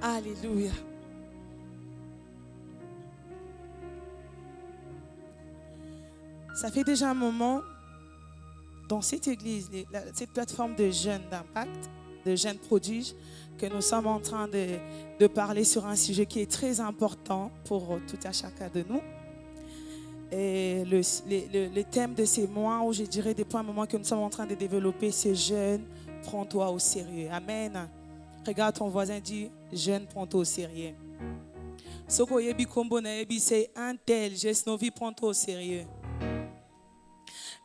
Alléluia. Ça fait déjà un moment dans cette église, cette plateforme de jeunes d'impact, de jeunes prodiges, que nous sommes en train de parler sur un sujet qui est très important pour tout à chacun de nous. Et le thème de ces mois, où je dirais depuis un moment que nous sommes en train de développer, c'est jeune, prends-toi au sérieux. Amen. Regarde ton voisin, dit jeune, prends-toi au sérieux. Soko yebi kombo na yebi, c'est un tel geste, nos vies, prends-toi au sérieux.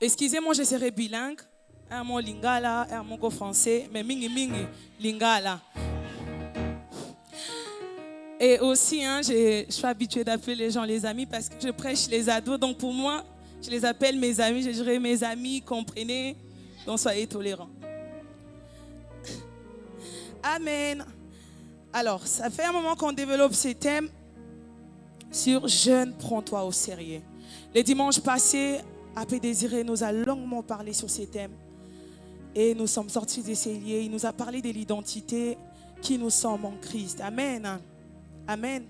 Excusez-moi, je serai bilingue. Un mot lingala, un mot français, mais mingi mingi lingala. Et aussi, je suis habituée d'appeler les gens les amis parce que je prêche les ados. Donc pour moi, je les appelle mes amis. Je dirais mes amis, comprenez. Donc soyez tolérants. Amen. Alors, ça fait un moment qu'on développe ces thèmes sur jeune, prends-toi au sérieux. Les dimanches passés, AP Désiré nous a longuement parlé sur ces thèmes. Et nous sommes sortis de ces lieux. Il nous a parlé de l'identité qui nous sommes en Christ. Amen. Amen.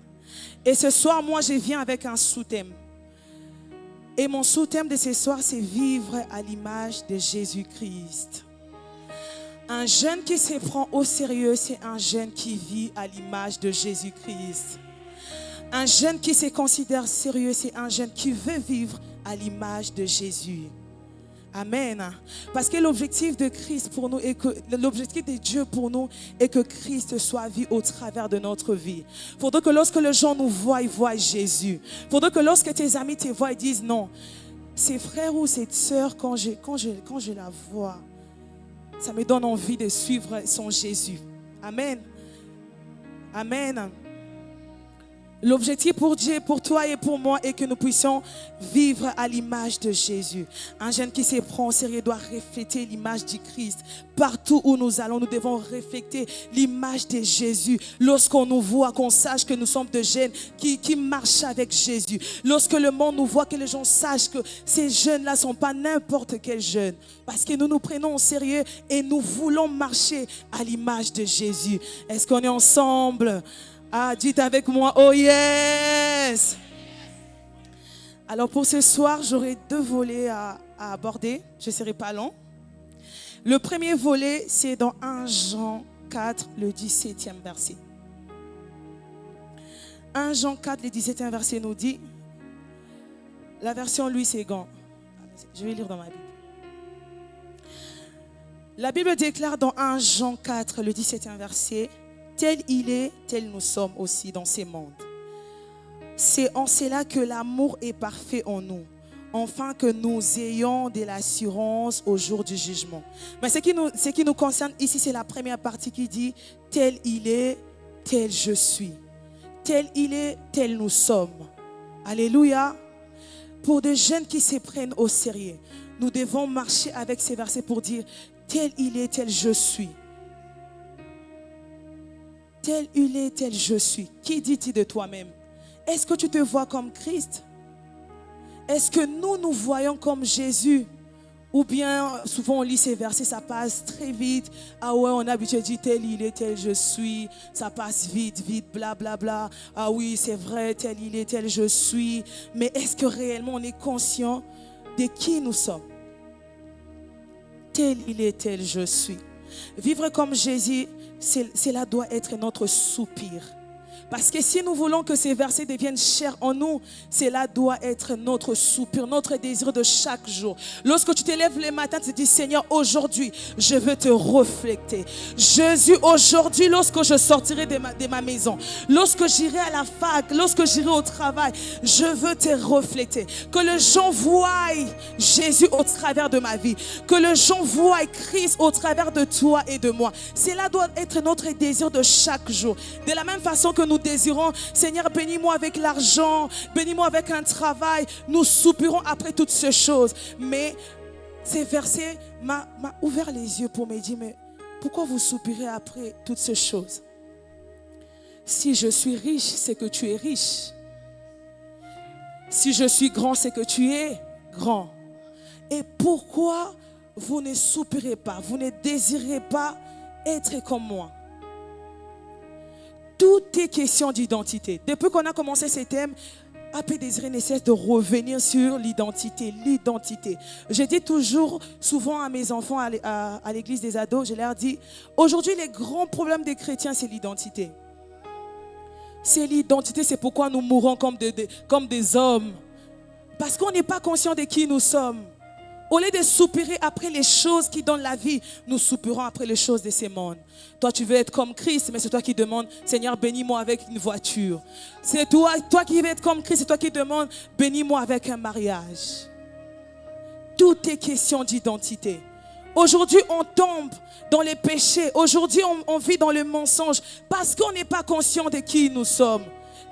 Et ce soir, moi, je viens avec un sous-thème. Et mon sous-thème de ce soir, c'est vivre à l'image de Jésus-Christ. Un jeune qui se prend au sérieux, c'est un jeune qui vit à l'image de Jésus-Christ. Un jeune qui se considère sérieux, c'est un jeune qui veut vivre à l'image de Jésus. Amen. Parce que l'objectif de Christ pour nous est que l'objectif de Dieu pour nous est que Christ soit vu au travers de notre vie. Il faudrait que lorsque les gens nous voient, ils voient Jésus. Il faudrait que lorsque tes amis te voient, ils disent non. Ces frères ou cette sœur, quand je la vois, ça me donne envie de suivre son Jésus. Amen. Amen. L'objectif pour Dieu, pour toi et pour moi est que nous puissions vivre à l'image de Jésus. Un jeune qui se prend au sérieux doit refléter l'image du Christ. Partout où nous allons, nous devons refléter l'image de Jésus. Lorsqu'on nous voit, qu'on sache que nous sommes des jeunes qui marchent avec Jésus. Lorsque le monde nous voit, que les gens sachent que ces jeunes-là ne sont pas n'importe quels jeunes. Parce que nous nous prenons au sérieux et nous voulons marcher à l'image de Jésus. Est-ce qu'on est ensemble? Ah, dites avec moi, oh yes! Alors pour ce soir, j'aurai deux volets à aborder. Je ne serai pas long. Le premier volet, c'est dans 1 Jean 4, le 17e verset. 1 Jean 4, le 17e verset nous dit, la version Louis Ségan. Je vais lire dans ma Bible. La Bible déclare dans 1 Jean 4, le 17e verset, tel il est, tel nous sommes aussi dans ces mondes. C'est en cela que l'amour est parfait en nous, afin que nous ayons de l'assurance au jour du jugement. Mais ce qui nous concerne ici, c'est la première partie qui dit, tel il est, tel je suis. Tel il est, tel nous sommes. Alléluia. Pour des jeunes qui se prennent au sérieux, nous devons marcher avec ces versets pour dire, tel il est, tel je suis. Tel il est, tel je suis. Qui dis-tu de toi-même? Est-ce que tu te vois comme Christ? Est-ce que nous voyons comme Jésus? Ou bien, souvent on lit ces versets, ça passe très vite. Ah ouais, on a habitué de dire tel il est, tel je suis. Ça passe vite, blablabla. Bla, bla. Ah oui, c'est vrai, tel il est, tel je suis. Mais est-ce que réellement on est conscient de qui nous sommes? Tel il est, tel je suis. Vivre comme Jésus, cela doit être notre soupir. Parce que si nous voulons que ces versets deviennent chers en nous, cela doit être notre soupir, notre désir de chaque jour. Lorsque tu te lèves le matin, tu te dis, Seigneur, aujourd'hui, je veux te refléter. Jésus, aujourd'hui, lorsque je sortirai de ma maison, lorsque j'irai à la fac, lorsque j'irai au travail, je veux te refléter. Que les gens voient Jésus au travers de ma vie. Que les gens voient Christ au travers de toi et de moi. Cela doit être notre désir de chaque jour. De la même façon que nous désirons, Seigneur, bénis-moi avec l'argent, bénis-moi avec un travail. Nous soupirons après toutes ces choses. Mais ces versets m'ont ouvert les yeux pour me dire, mais pourquoi vous soupirez après toutes ces choses? Si je suis riche, c'est que tu es riche. Si je suis grand, c'est que tu es grand. Et pourquoi vous ne soupirez pas, vous ne désirez pas être comme moi? Tout est question d'identité. Depuis qu'on a commencé ces thèmes, AP Désiré ne cesse de revenir sur l'identité, l'identité. Je dis toujours, souvent à mes enfants à l'église des ados, je leur dis, aujourd'hui, les grands problèmes des chrétiens, c'est l'identité. C'est l'identité, c'est pourquoi nous mourons comme des hommes. Parce qu'on n'est pas conscient de qui nous sommes. Au lieu de soupirer après les choses qui donnent la vie, nous soupirons après les choses de ces mondes. Toi, tu veux être comme Christ, mais c'est toi qui demandes, Seigneur, bénis-moi avec une voiture. C'est toi qui veux être comme Christ, c'est toi qui demandes, bénis-moi avec un mariage. Tout est question d'identité. Aujourd'hui, on tombe dans les péchés. Aujourd'hui, on vit dans le mensonge parce qu'on n'est pas conscient de qui nous sommes.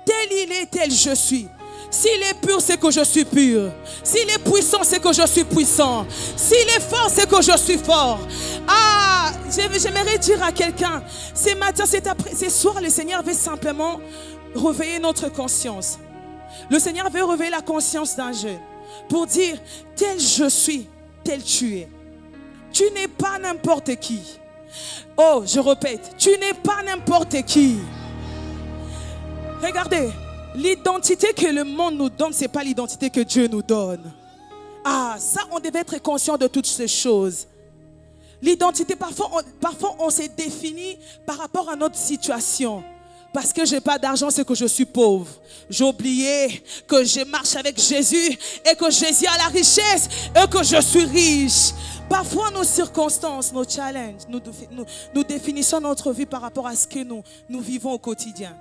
Tel il est, tel je suis. S'il est pur, c'est que je suis pur. S'il est puissant, c'est que je suis puissant. S'il est fort, c'est que je suis fort. Ah, j'aimerais dire à quelqu'un, ce matin, ce soir, le Seigneur veut simplement réveiller notre conscience. Le Seigneur veut réveiller la conscience d'un jeune pour dire, tel je suis, tel tu es. Tu n'es pas n'importe qui. Oh, je répète, tu n'es pas n'importe qui. Regardez. L'identité que le monde nous donne, ce n'est pas l'identité que Dieu nous donne. Ah, ça, on devait être conscient de toutes ces choses. L'identité, parfois on s'est défini par rapport à notre situation. Parce que je n'ai pas d'argent, c'est que je suis pauvre. J'ai oublié que je marche avec Jésus et que Jésus a la richesse et que je suis riche. Parfois, nos circonstances, nos challenges, nous définissons notre vie par rapport à ce que nous vivons au quotidien.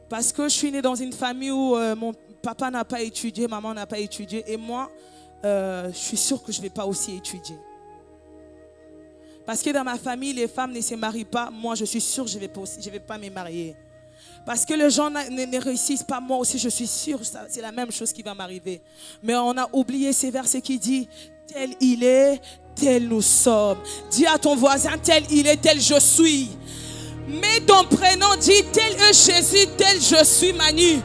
Parce que je suis née dans une famille où mon papa n'a pas étudié, maman n'a pas étudié. Et moi, je suis sûre que je ne vais pas aussi étudier. Parce que dans ma famille, les femmes ne se marient pas. Moi, je suis sûre que je ne vais pas me marier. Parce que les gens ne réussissent pas. Moi aussi, je suis sûre que c'est la même chose qui va m'arriver. Mais on a oublié ces versets qui disent, tel il est, tel nous sommes. Dis à ton voisin, tel il est, tel je suis. Mets ton prénom, dis tel est Jésus, tel je suis Manu.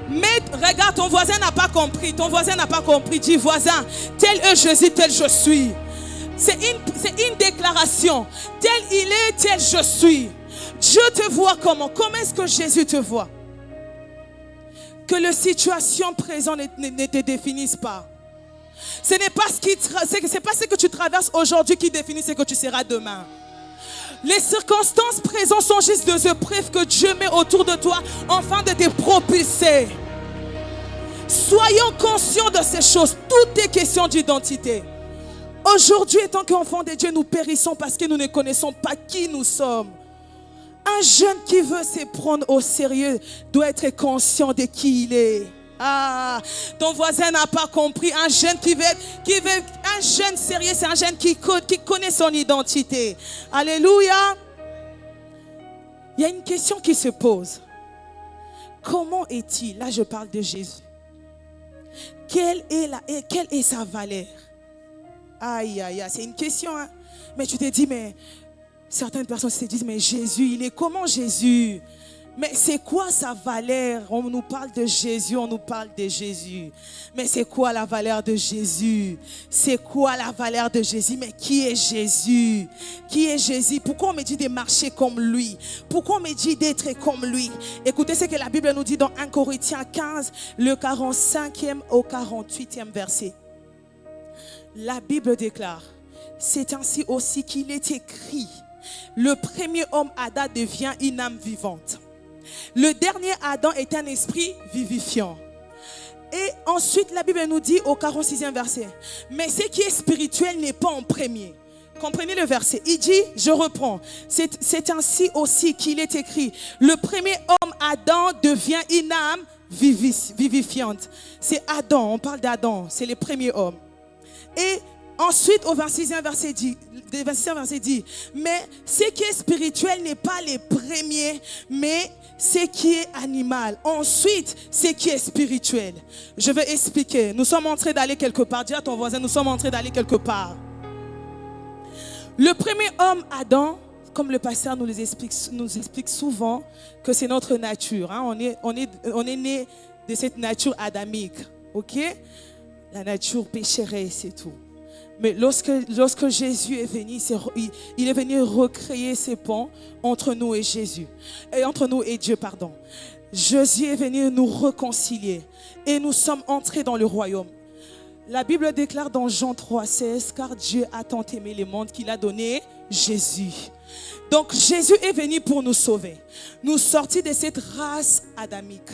Mais regarde, ton voisin n'a pas compris. Ton voisin n'a pas compris. Dis voisin, tel est Jésus, tel je suis. C'est une déclaration. Tel il est, tel je suis. Dieu te voit comment? Comment est-ce que Jésus te voit? Que les situations présentes ne te définissent pas. Ce n'est pas ce que tu traverses aujourd'hui qui définit ce que tu seras demain. Les circonstances présentes sont juste des épreuves que Dieu met autour de toi afin de te propulser. Soyons conscients de ces choses. Tout est question d'identité. Aujourd'hui, étant qu'enfants de Dieu, nous périssons parce que nous ne connaissons pas qui nous sommes. Un jeune qui veut se prendre au sérieux doit être conscient de qui il est. Ah, ton voisin n'a pas compris. Un jeune un jeune sérieux, c'est un jeune qui connaît son identité. Alléluia. Il y a une question qui se pose. Comment est-il? Là, je parle de Jésus. Quelle est sa valeur? Aïe, aïe, aïe, c'est une question. Hein? Mais tu te dis, mais certaines personnes se disent, mais Jésus, il est comment Jésus? Mais c'est quoi sa valeur? On nous parle de Jésus, on nous parle de Jésus. Mais c'est quoi la valeur de Jésus? C'est quoi la valeur de Jésus? Mais qui est Jésus? Qui est Jésus? Pourquoi on me dit de marcher comme lui? Pourquoi on me dit d'être comme lui? Écoutez ce que la Bible nous dit dans 1 Corinthiens 15, le 45e au 48e verset. La Bible déclare, c'est ainsi aussi qu'il est écrit, le premier homme Adam devient une âme vivante. Le dernier Adam est un esprit vivifiant. Et ensuite, la Bible nous dit au 46e verset, mais ce qui est spirituel n'est pas en premier. Comprenez le verset. Il dit, je reprends, c'est ainsi aussi qu'il est écrit, le premier homme Adam devient une âme vivifiante. C'est Adam, on parle d'Adam, c'est le premier homme. Et ensuite, au 26e verset dit, mais ce qui est spirituel n'est pas le premier, mais ce qui est animal. Ensuite, ce qui est spirituel. Je vais expliquer. Nous sommes en train d'aller quelque part. Dis à ton voisin, nous sommes en train d'aller quelque part. Le premier homme, Adam, comme le pasteur nous explique souvent, que c'est notre nature. Hein? On est né de cette nature adamique. Ok? La nature pécheresse et tout. Mais lorsque Jésus est venu, il est venu recréer ces ponts entre nous et Jésus. Et entre nous et Dieu, pardon. Jésus est venu nous réconcilier. Et nous sommes entrés dans le royaume. La Bible déclare dans Jean 3,16, car Dieu a tant aimé le monde qu'il a donné Jésus. Donc Jésus est venu pour nous sauver. Nous sortir de cette race adamique.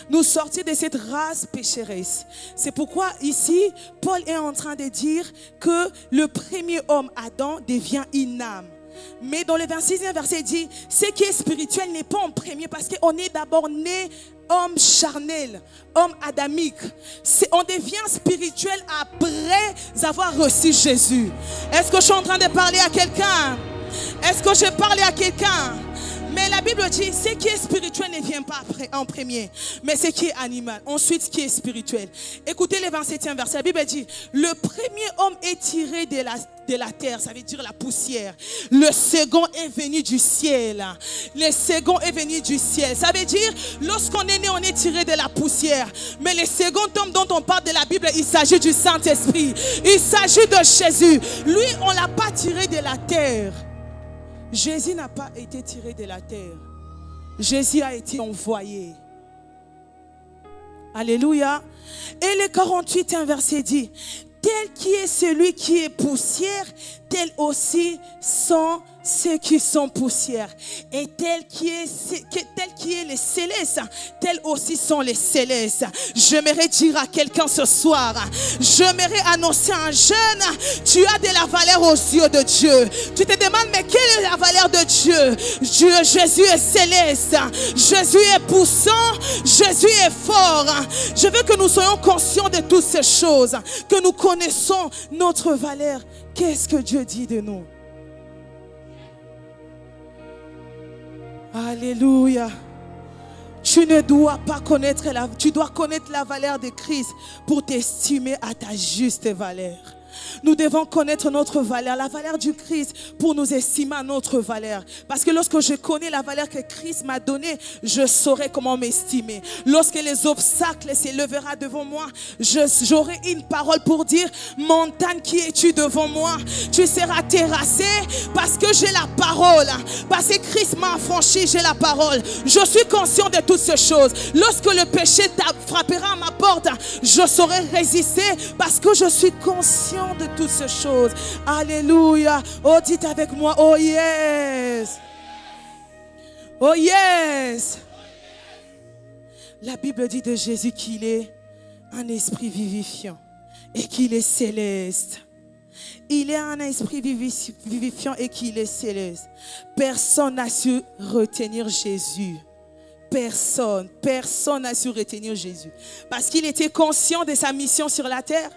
Nous sortir de cette race pécheresse. C'est pourquoi ici, Paul est en train de dire que le premier homme, Adam, devient une âme. Mais dans le 26e verset, il dit, ce qui est spirituel n'est pas en premier parce qu'on est d'abord né homme charnel, homme adamique. On devient spirituel après avoir reçu Jésus. Est-ce que je suis en train de parler à quelqu'un? Est-ce que je parle à quelqu'un? Mais la Bible dit, ce qui est spirituel ne vient pas en premier, mais ce qui est animal. Ensuite, ce qui est spirituel. Écoutez le 27e verset. La Bible dit, le premier homme est tiré de la terre, ça veut dire la poussière. Le second est venu du ciel. Le second est venu du ciel. Ça veut dire, lorsqu'on est né, on est tiré de la poussière. Mais le second homme dont on parle de la Bible, il s'agit du Saint-Esprit. Il s'agit de Jésus. Lui, on ne l'a pas tiré de la terre. Jésus n'a pas été tiré de la terre. Jésus a été envoyé. Alléluia. Et le 48e verset dit, tel qui est celui qui est poussière, tel aussi sont ceux qui sont poussière. Et tel qui est les célestes, tels aussi sont les célestes. J'aimerais dire à quelqu'un ce soir, j'aimerais annoncer à un jeune, tu as de la valeur aux yeux de Dieu. Tu te demandes, mais quelle est la valeur de Dieu? Jésus est céleste, Jésus est puissant, Jésus est fort. Je veux que nous soyons conscients de toutes ces choses, que nous connaissons notre valeur. Qu'est-ce que Dieu dit de nous? Alléluia. Tu ne dois pas connaître tu dois connaître la valeur de Christ pour t'estimer à ta juste valeur. Nous devons connaître notre valeur, la valeur du Christ pour nous estimer à notre valeur. Parce que lorsque je connais la valeur que Christ m'a donnée, je saurai comment m'estimer. Lorsque les obstacles s'élèveront devant moi, j'aurai une parole pour dire, montagne qui es-tu devant moi? Tu seras terrassé parce que j'ai la parole. Parce que Christ m'a affranchi, j'ai la parole. Je suis conscient de toutes ces choses. Lorsque le péché frappera à ma porte, je saurai résister parce que je suis conscient de toutes ces choses. Alléluia. Oh, dites avec moi, oh yes. Oh yes. La Bible dit de Jésus qu'il est un esprit vivifiant et qu'il est céleste. Il est un esprit vivifiant et qu'il est céleste. Personne n'a su retenir Jésus. Personne n'a su retenir Jésus. Parce qu'il était conscient de sa mission sur la terre.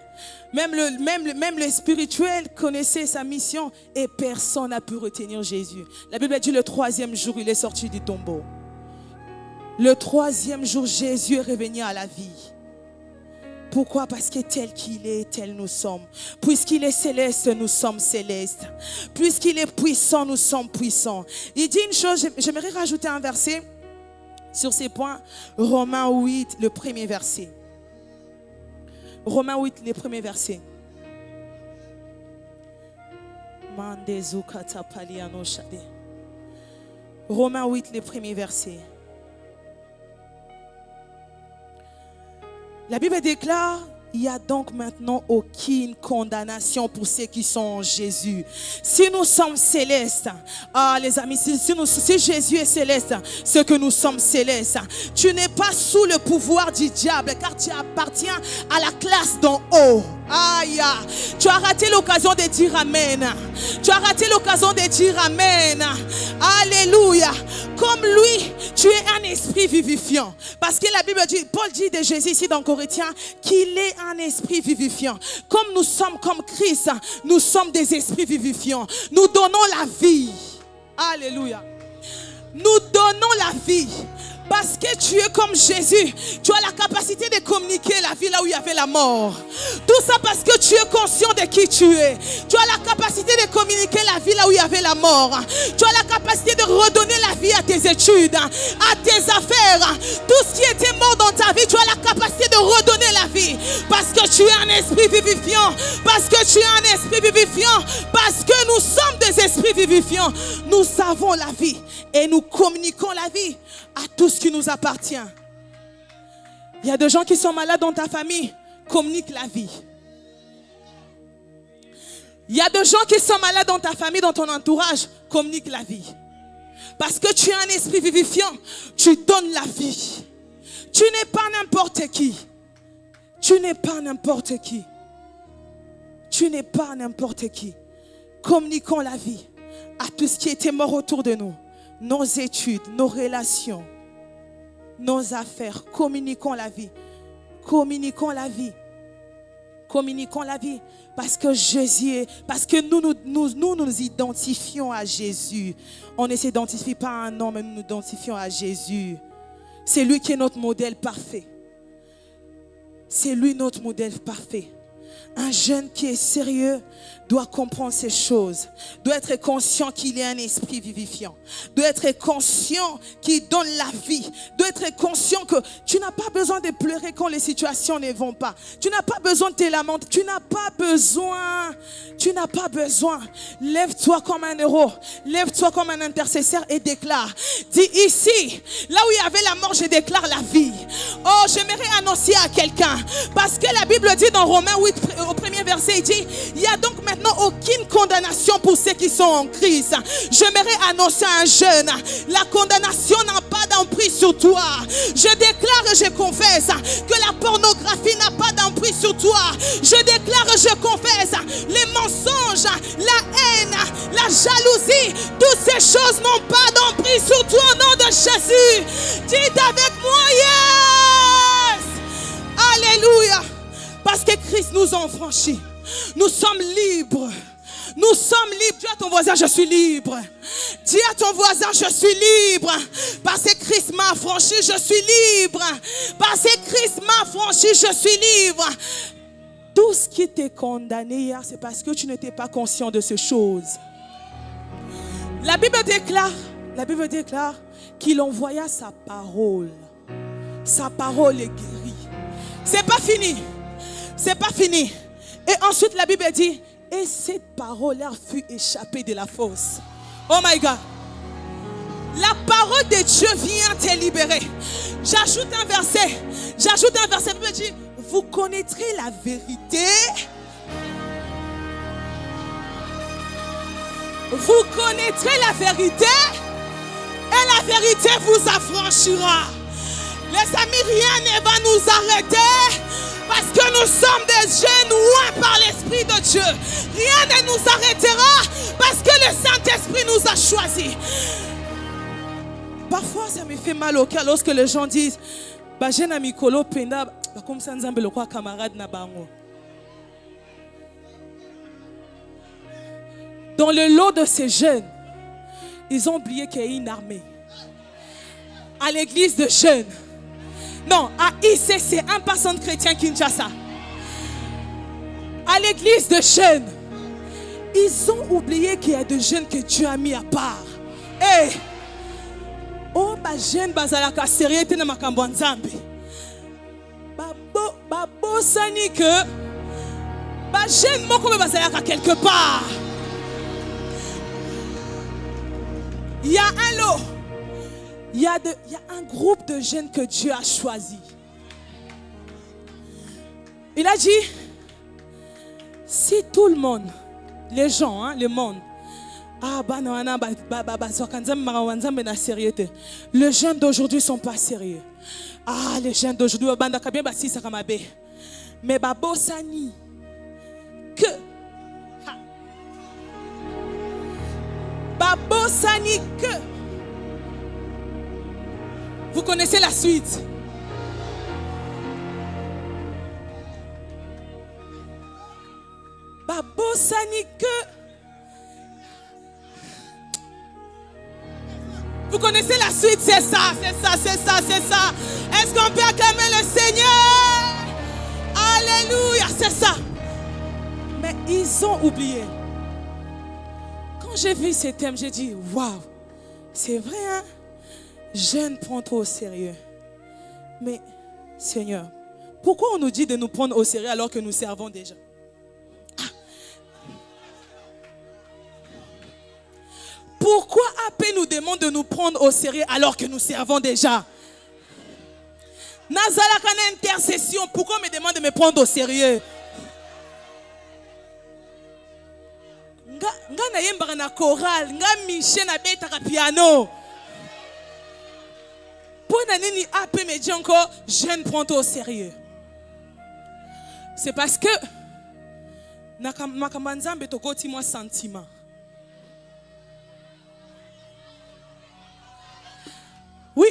Même le spirituel connaissait sa mission et personne n'a pu retenir Jésus. La Bible dit le 3e jour, il est sorti du tombeau. Le 3e jour, Jésus est revenu à la vie. Pourquoi? Parce que tel qu'il est, tel nous sommes. Puisqu'il est céleste, nous sommes célestes. Puisqu'il est puissant, nous sommes puissants. Il dit une chose, j'aimerais rajouter un verset sur ces points. Romains 8, le 1er verset. Romains 8, le 1er verset. Romains 8, le 1er verset. La Bible déclare, il n'y a donc maintenant aucune condamnation pour ceux qui sont en Jésus. Si nous sommes célestes, les amis, si Jésus est céleste, c'est que nous sommes célestes. Tu n'es pas sous le pouvoir du diable, car tu appartiens à la classe d'en haut. Aïe, tu as raté l'occasion de dire Amen. Tu as raté l'occasion de dire Amen. Alléluia. Comme lui, tu es un esprit vivifiant. Parce que la Bible dit, Paul dit de Jésus ici dans Corinthiens, qu'il est un esprit vivifiant. Comme nous sommes comme Christ, nous sommes des esprits vivifiants. Nous donnons la vie. Alléluia. Nous donnons la vie. Parce que tu es comme Jésus, tu as la capacité de communiquer la vie là où il y avait la mort. Tout ça parce que tu es conscient de qui tu es. Tu as la capacité de communiquer la vie là où il y avait la mort. Tu as la capacité de redonner la vie à tes études, à tes affaires. Tout ce qui était mort dans ta vie, tu as la capacité de redonner la vie. Parce que tu es un esprit vivifiant. Parce que tu es un esprit vivifiant. Parce que nous sommes des esprits vivifiants. Nous savons la vie et nous communiquons la vie à tout ce qui nous appartient. Il y a des gens qui sont malades dans ta famille, communique la vie. Il y a des gens qui sont malades dans ta famille, dans ton entourage, communique la vie. Parce que tu es un esprit vivifiant, tu donnes la vie. Tu n'es pas n'importe qui. Tu n'es pas n'importe qui. Tu n'es pas n'importe qui. Communiquons la vie à tout ce qui était mort autour de nous. Nos études, nos relations, nos affaires. Communiquons la vie. Communiquons la vie. Communiquons la vie. Parce que Jésus, parce que nous identifions à Jésus. On ne s'identifie pas à un homme, mais nous nous identifions à Jésus. C'est lui qui est notre modèle parfait. C'est lui notre modèle parfait. Un jeune qui est sérieux doit comprendre ces choses, doit être conscient qu'il est un esprit vivifiant, doit être conscient qu'il donne la vie, doit être conscient que tu n'as pas besoin de pleurer quand les situations ne vont pas. Tu n'as pas besoin de te lamenter, tu n'as pas besoin. Lève-toi comme un héros, lève-toi comme un intercesseur et déclare. Dis ici, là où il y avait la mort, je déclare la vie. Oh, j'aimerais annoncer à quelqu'un, parce que la Bible dit dans Romains 8, au premier verset, il dit, il y a donc maintenant aucune condamnation pour ceux qui sont en Christ. J'aimerais annoncer à un jeune, la condamnation n'a pas d'emprise sur toi. Je déclare et je confesse que la pornographie n'a pas d'emprise sur toi. Je déclare et je confesse les mensonges, la haine, la jalousie, toutes ces choses n'ont pas d'emprise sur toi au nom de Jésus. Dites avec moi, yes! Alléluia! Parce que Christ nous a franchis. Nous sommes libres. Nous sommes libres. Dis à ton voisin, je suis libre. Dis à ton voisin, je suis libre. Parce que Christ m'a affranchi, je suis libre. Parce que Christ m'a affranchi, je suis libre. Tout ce qui t'est condamné hier, c'est parce que tu n'étais pas conscient de ces choses. La Bible déclare qu'il envoya sa parole. Sa parole est guérie. C'est pas fini. C'est pas fini. Et ensuite la Bible dit, et cette parole-là fut échappée de la fosse. Oh my God. La parole de Dieu vient te libérer. J'ajoute un verset. La Bible dit, vous connaîtrez la vérité. Vous connaîtrez la vérité. Et la vérité vous affranchira. Les amis, rien ne va nous arrêter. Parce que nous sommes des jeunes loin par l'Esprit de Dieu. Rien ne nous arrêtera parce que le Saint-Esprit nous a choisis. Parfois, ça me fait mal au cœur lorsque les gens disent jeune ami kolo penda comme ça nzambe le quoi camarade na bango. Dans le lot de ces jeunes, ils ont oublié qu'il y a une armée. À l'église de jeunes. Non, à ICC, un passant chrétien Kinshasa. À l'église de jeunes, ils ont oublié qu'il y a des jeunes que Dieu a mis à part. Hey! Oh, ba jeune bazalaka sérieux te na makambo nzambe. Babo sani que ba jeune moko bazalaka quelque part. Il y a un lot. Il y a un groupe de jeunes que Dieu a choisi. Il a dit, si tout le monde, les gens, le monde, les jeunes d'aujourd'hui ne sont pas sérieux. Les jeunes d'aujourd'hui, mais babosani que babosani que vous connaissez la suite. Babosani que Vous connaissez la suite, c'est ça, c'est ça, c'est ça, c'est ça. Est-ce qu'on peut acclamer le Seigneur? Alléluia, c'est ça. Mais ils ont oublié. Quand j'ai vu ces thèmes, j'ai dit, waouh, c'est vrai, hein? Jeune, prends-toi au sérieux. Mais, Seigneur, pourquoi on nous dit de nous prendre au sérieux alors que nous servons déjà? Pourquoi AP nous demande de nous prendre au sérieux alors que nous servons déjà? Nazala kana intercession, pourquoi on me demande de me prendre au sérieux? Nga na yembaka na chorale, nga Michel na betaka piano. Pour nini AP me dit encore, je ne prends toi au sérieux. C'est parce que nakamanzambe tokoti moi sentiment. Oui,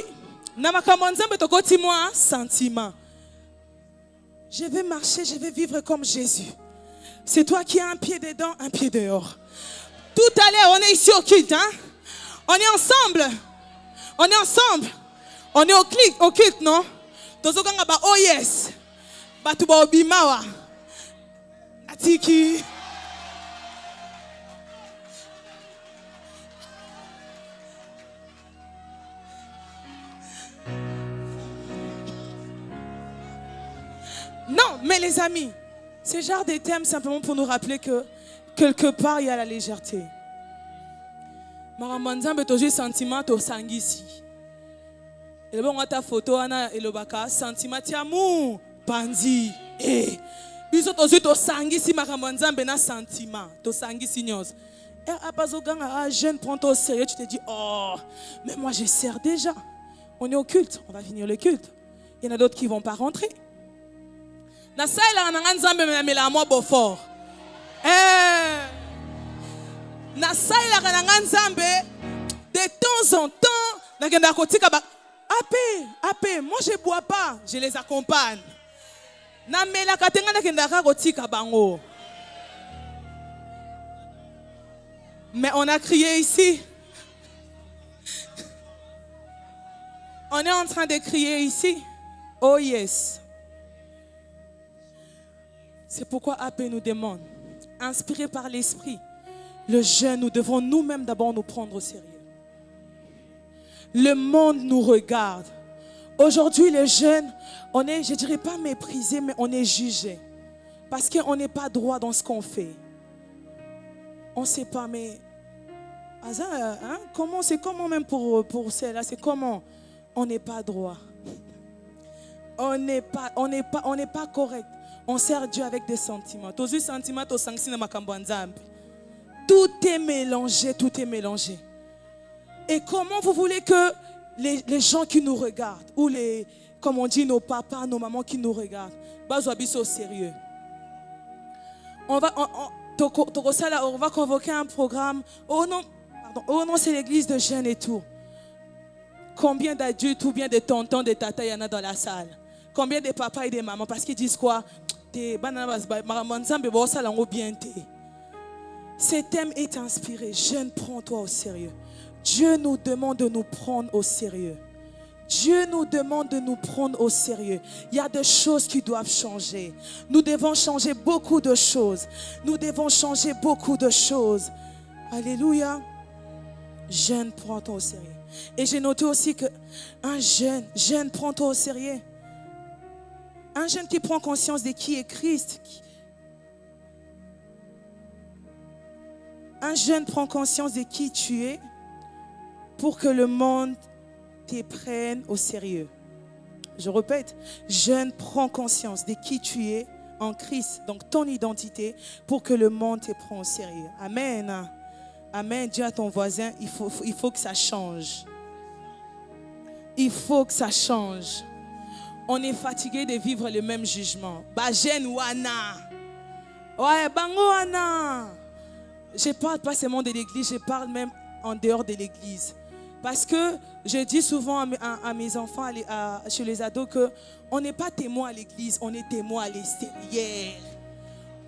nakamanzambe tokoti moi sentiment. Je vais marcher, je vais vivre comme Jésus. C'est toi qui as un pied dedans, un pied dehors. Tout à l'heure, on est ici au culte, hein? On est ensemble. On est ensemble. On est au culte, non? Tozokanga ba oh yes. Batu ba obimawa. Atiki. Non, mais les amis, ce genre de thèmes simplement pour nous rappeler que quelque part il y a la légèreté. Maramanzambe toji sentiment to sangisi. Et le bon ta photo ana elobaka sentiment tiamu pandi eh ils ont aussi to sangisi maramanzambe na sentiment to sangisi nyos. Et apazoganga jeune prends toi au sérieux, tu te dis oh mais moi je sers déjà. On est au culte, on va finir le culte. Il y en a d'autres qui vont pas rentrer. Na saila na nzambe mela mo bofort. Na saila na nzambe de temps en temps na kenda kotika ba AP, moi je bois pas, je les accompagne. Na mela katenga na kenda kotika bango. Mais on a crié ici. On est en train de crier ici. Oh yes. C'est pourquoi AP nous demande, inspiré par l'Esprit, le jeune, nous devons nous-mêmes d'abord nous prendre au sérieux. Le monde nous regarde. Aujourd'hui, les jeunes, on est, je ne dirais pas méprisés, mais on est jugés. Parce qu'on n'est pas droit dans ce qu'on fait. On ne sait pas, mais hein, comment, c'est comment même pour celle-là, c'est comment on n'est pas droit. On n'est pas correct. On sert Dieu avec des sentiments. Tous les sentiments, tous les sentiments, tout est mélangé, tout est mélangé. Et comment vous voulez que les gens qui nous regardent, ou les, comme on dit, nos papas, nos mamans qui nous regardent, soient au sérieux. On va convoquer un programme. Oh non, c'est l'église de jeunes et tout. Combien d'adultes ou bien de tontons, de tatas, il y en a dans la salle? Combien de papas et de mamans? Parce qu'ils disent quoi? Ce thème est inspiré. Jeune, prends-toi au sérieux. Dieu nous demande de nous prendre au sérieux. Dieu nous demande de nous prendre au sérieux. Il y a des choses qui doivent changer. Nous devons changer beaucoup de choses. Nous devons changer beaucoup de choses. Alléluia. Jeune, prends-toi au sérieux. Et j'ai noté aussi que un jeune, prends-toi au sérieux. Un jeune qui prend conscience de qui est Christ. Un jeune prend conscience de qui tu es pour que le monde te prenne au sérieux. Je répète, jeune prend conscience de qui tu es en Christ, donc ton identité, pour que le monde te prenne au sérieux. Amen. Amen. Dis à ton voisin, il faut que ça change. Il faut que ça change. On est fatigué de vivre le même jugement. Bajen wana. Ouais, bango wana. Je ne parle pas seulement de l'église, je parle même en dehors de l'église. Parce que je dis souvent à mes enfants, chez les ados, qu'on n'est pas témoin à l'église, on est témoin à l'extérieur.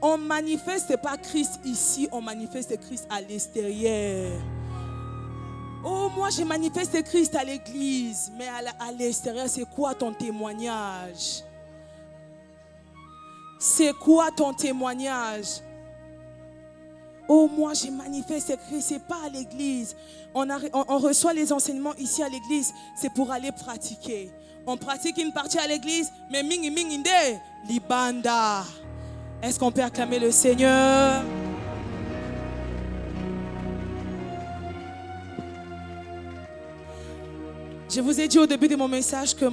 On ne manifeste pas Christ ici, on manifeste Christ à l'extérieur. Oh, moi, j'ai manifesté Christ à l'église. Mais à l'extérieur, c'est quoi ton témoignage? C'est quoi ton témoignage? Oh, moi, j'ai manifesté Christ. C'est pas à l'église. On reçoit les enseignements ici à l'église. C'est pour aller pratiquer. On pratique une partie à l'église. Mais mingi mingi nde libanda. Est-ce qu'on peut acclamer le Seigneur? Je vous ai dit au début de mon message que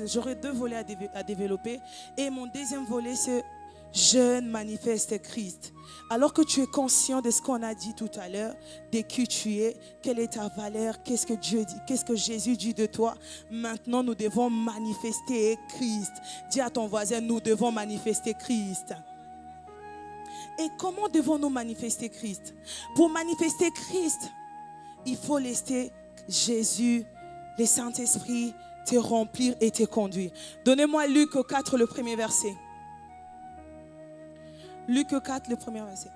j'aurais 2 volets à développer. Et mon deuxième volet, c'est jeune manifeste Christ. Alors que tu es conscient de ce qu'on a dit tout à l'heure, de qui tu es, quelle est ta valeur, qu'est-ce que Dieu dit, qu'est-ce que Jésus dit de toi. Maintenant, nous devons manifester Christ. Dis à ton voisin, nous devons manifester Christ. Et comment devons-nous manifester Christ? Pour manifester Christ, il faut laisser Jésus, le Saint-Esprit, te remplir et te conduire. Donnez-moi Luc 4, le premier verset. Luc 4, le premier verset.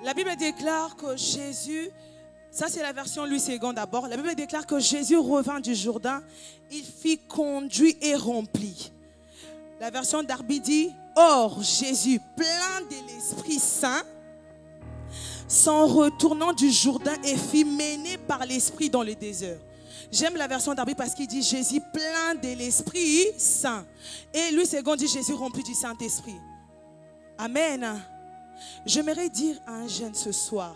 La Bible déclare que Jésus, ça c'est la version Louis II d'abord, la Bible déclare que Jésus revint du Jourdain, il fit conduire et rempli. La version Darby dit, or Jésus, plein de l'Esprit Saint, s'en retournant du Jourdain et fit mener par l'Esprit dans le désert. J'aime la version d'Arby parce qu'il dit Jésus plein de l'Esprit Saint. Et Louis II dit Jésus rempli du Saint-Esprit. Amen. J'aimerais dire à un jeune ce soir,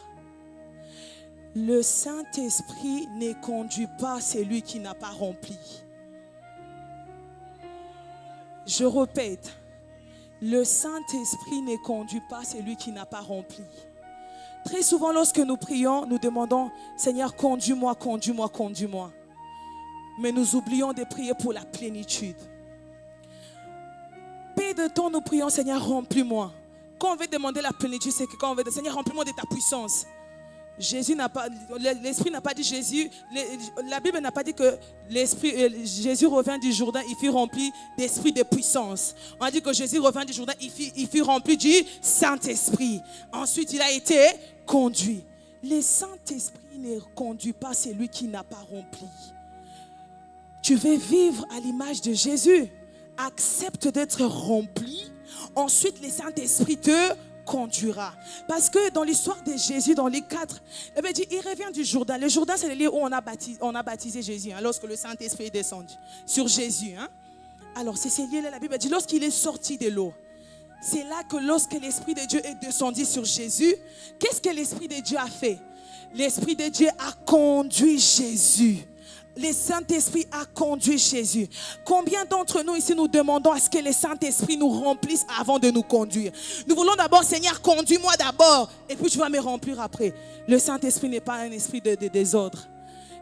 le Saint-Esprit ne conduit pas celui qui n'a pas rempli. Je répète, le Saint-Esprit ne conduit pas celui qui n'a pas rempli. Très souvent, lorsque nous prions, nous demandons, Seigneur, conduis-moi, conduis-moi, conduis-moi. Mais nous oublions de prier pour la plénitude. Peu de temps, nous prions, Seigneur, remplis-moi. Quand on veut demander la plénitude, c'est que quand on veut dire, Seigneur, remplis-moi de ta puissance. L'Esprit n'a pas dit Jésus, la Bible n'a pas dit que Jésus revint du Jourdain, il fut rempli d'esprit de puissance. On a dit que Jésus revint du Jourdain, il fut rempli du Saint-Esprit. Ensuite, il a été conduit. Le Saint-Esprit ne conduit pas celui qui n'a pas rempli. Tu veux vivre à l'image de Jésus, accepte d'être rempli. Ensuite, le Saint-Esprit te conduira. Parce que dans l'histoire de Jésus, dans les 4, il revient du Jourdain. Le Jourdain, c'est le lieu où on a baptisé Jésus, lorsque le Saint-Esprit est descendu sur Jésus. Alors, c'est ce lieu-là, la Bible dit, lorsqu'il est sorti de l'eau, c'est là que lorsque l'Esprit de Dieu est descendu sur Jésus, qu'est-ce que l'Esprit de Dieu a fait? L'Esprit de Dieu a conduit Jésus. Le Saint-Esprit a conduit Jésus. Combien d'entre nous ici nous demandons à ce que le Saint-Esprit nous remplisse avant de nous conduire? Nous voulons d'abord, Seigneur, conduis-moi d'abord et puis tu vas me remplir après. Le Saint-Esprit n'est pas un esprit de désordre.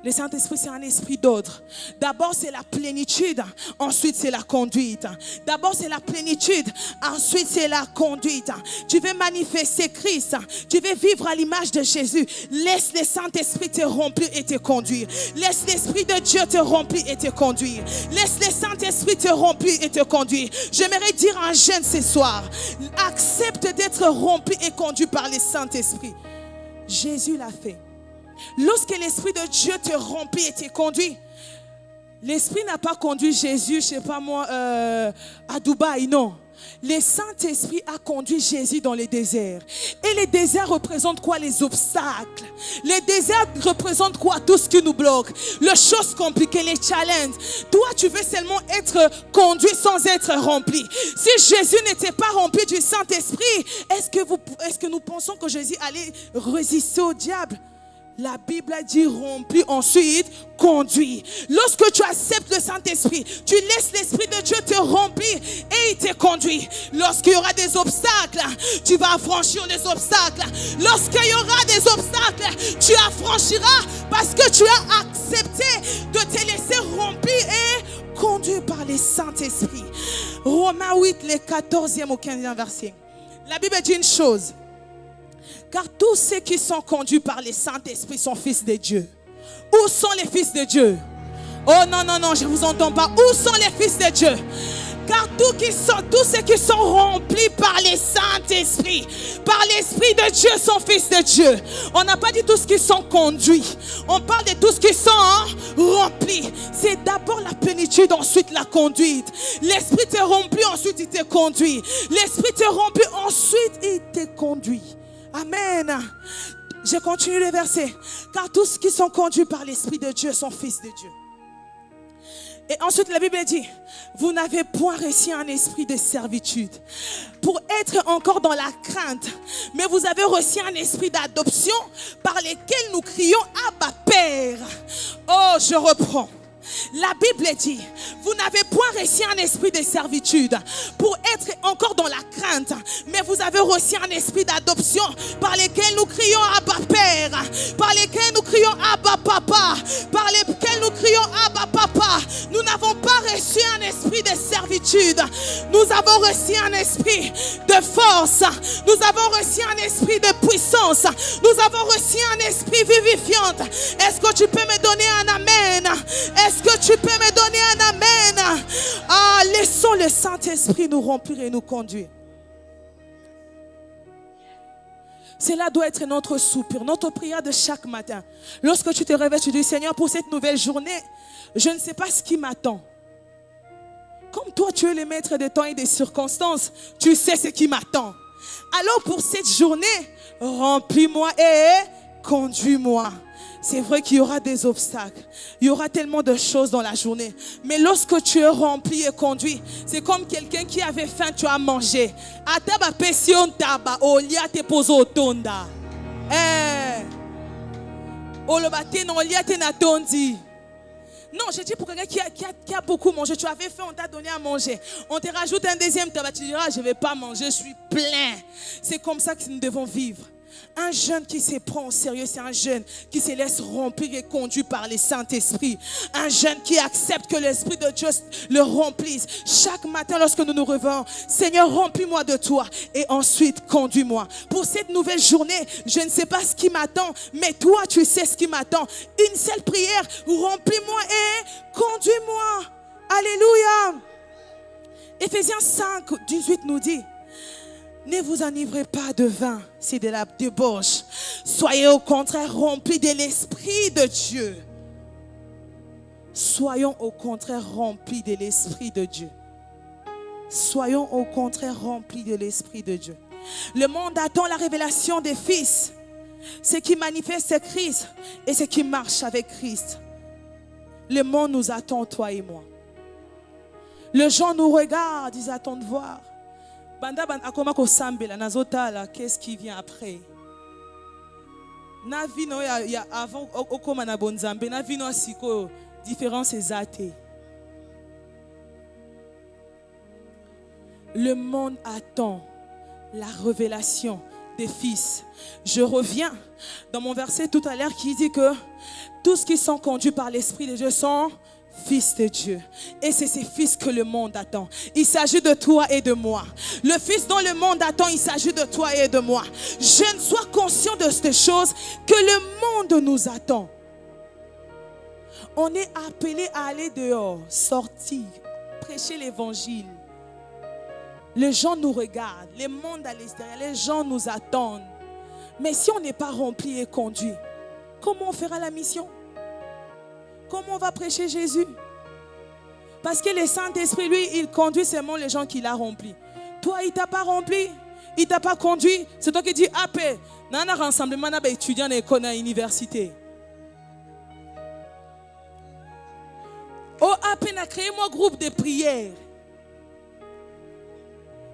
Le Saint-Esprit, c'est un esprit d'ordre. D'abord, c'est la plénitude. Ensuite, c'est la conduite. D'abord, c'est la plénitude. Ensuite, c'est la conduite. Tu veux manifester Christ. Tu veux vivre à l'image de Jésus. Laisse le Saint-Esprit te remplir et te conduire. Laisse l'Esprit de Dieu te remplir et te conduire. Laisse le Saint-Esprit te remplir et te conduire. J'aimerais dire à un jeune ce soir, accepte d'être rempli et conduit par le Saint-Esprit. Jésus l'a fait. Lorsque l'Esprit de Dieu te remplit et te conduit, l'Esprit n'a pas conduit Jésus, je ne sais pas moi, à Dubaï, non. Le Saint-Esprit a conduit Jésus dans le désert. Et le désert représente quoi? Les obstacles. Le désert représente quoi? Tout ce qui nous bloque. Les choses compliquées, les challenges. Toi, tu veux seulement être conduit sans être rempli. Si Jésus n'était pas rempli du Saint-Esprit, est-ce que nous pensons que Jésus allait résister au diable? La Bible a dit rempli, ensuite conduit. Lorsque tu acceptes le Saint-Esprit, tu laisses l'Esprit de Dieu te remplir et il te conduit. Lorsqu'il y aura des obstacles, tu vas affranchir les obstacles. Lorsqu'il y aura des obstacles, tu affranchiras parce que tu as accepté de te laisser remplir et conduire par le Saint-Esprit. Romains 8, le 14e au 15e verset. La Bible dit une chose. Car tous ceux qui sont conduits par le Saint-Esprit sont fils de Dieu. Où sont les fils de Dieu? Oh non, non, non, je ne vous entends pas. Où sont les fils de Dieu? Car tous ceux qui sont remplis par les Saint-Esprit, par l'Esprit de Dieu, sont fils de Dieu. On n'a pas dit tous qui sont conduits. On parle de tous qui sont remplis. C'est d'abord la plénitude, ensuite la conduite. L'Esprit t'est rempli, ensuite il te conduit. L'Esprit t'est rempli, ensuite il te conduit. Amen. Je continue le verset. Car tous qui sont conduits par l'Esprit de Dieu sont fils de Dieu. Et ensuite la Bible dit, vous n'avez point reçu un esprit de servitude pour être encore dans la crainte, mais vous avez reçu un esprit d'adoption par lequel nous crions Abba Père. Oh, je reprends. La Bible dit, vous n'avez point reçu un esprit de servitude pour être encore dans la crainte, mais vous avez reçu un esprit d'adoption par lequel nous crions Abba Père, par lequel nous crions Abba Papa, par lequel nous crions Abba Papa. Nous n'avons pas reçu un esprit de servitude, nous avons reçu un esprit de force, nous avons reçu un esprit de puissance, nous avons reçu un esprit vivifiant. Est-ce que tu peux me donner un amen? Est-ce que tu peux me donner un amen? Ah, laissons le Saint-Esprit nous remplir et nous conduire. Cela doit être notre soupir, notre prière de chaque matin. Lorsque tu te réveilles, tu dis, Seigneur, pour cette nouvelle journée, je ne sais pas ce qui m'attend. Comme toi, tu es le maître des temps et des circonstances, tu sais ce qui m'attend. Alors pour cette journée, remplis-moi et conduis-moi. C'est vrai qu'il y aura des obstacles. Il y aura tellement de choses dans la journée. Mais lorsque tu es rempli et conduit, c'est comme quelqu'un qui avait faim, tu as mangé. Non, je dis pour quelqu'un qui a beaucoup mangé. Tu avais faim, on t'a donné à manger. On te rajoute un deuxième tabac. Tu diras, je ne vais pas manger, je suis plein. C'est comme ça que nous devons vivre. Un jeune qui se prend au sérieux, c'est un jeune qui se laisse remplir et conduit par le Saint-Esprit. Un jeune qui accepte que l'Esprit de Dieu le remplisse. Chaque matin lorsque nous nous réveillons, Seigneur, remplis-moi de toi et ensuite conduis-moi. Pour cette nouvelle journée, je ne sais pas ce qui m'attend, mais toi tu sais ce qui m'attend. Une seule prière, remplis-moi et conduis-moi. Alléluia. Éphésiens 5, 18 nous dit, ne vous enivrez pas de vin, c'est de la débauche. Soyez au contraire remplis de l'Esprit de Dieu. Soyons au contraire remplis de l'Esprit de Dieu. Soyons au contraire remplis de l'Esprit de Dieu. Le monde attend la révélation des fils. Ce qui manifeste Christ et ce qui marche avec Christ. Le monde nous attend, toi et moi. Les gens nous regardent, ils attendent voir. Qu'est-ce qui vient après? Avant différence exatée. Le monde attend la révélation des fils. Je reviens dans mon verset tout à l'heure qui dit que tous qui sont conduits par l'Esprit de Dieu sont fils de Dieu. Et c'est ces fils que le monde attend. Il s'agit de toi et de moi. Le fils dont le monde attend, il s'agit de toi et de moi. Jeunes, sois conscient de ces choses que le monde nous attend. On est appelé à aller dehors, sortir, prêcher l'évangile. Les gens nous regardent, le monde à l'extérieur, les gens nous attendent. Mais si on n'est pas rempli et conduit, comment on fera la mission? Comment on va prêcher Jésus? Parce que le Saint-Esprit, lui, il conduit seulement les gens qu'il a remplis. Toi, il ne t'a pas rempli, il ne t'a pas conduit. C'est toi qui dis, après, dans un rassemblement d'étudiants à l'école, à l'université. Oh, après, on a créé mon groupe de prière.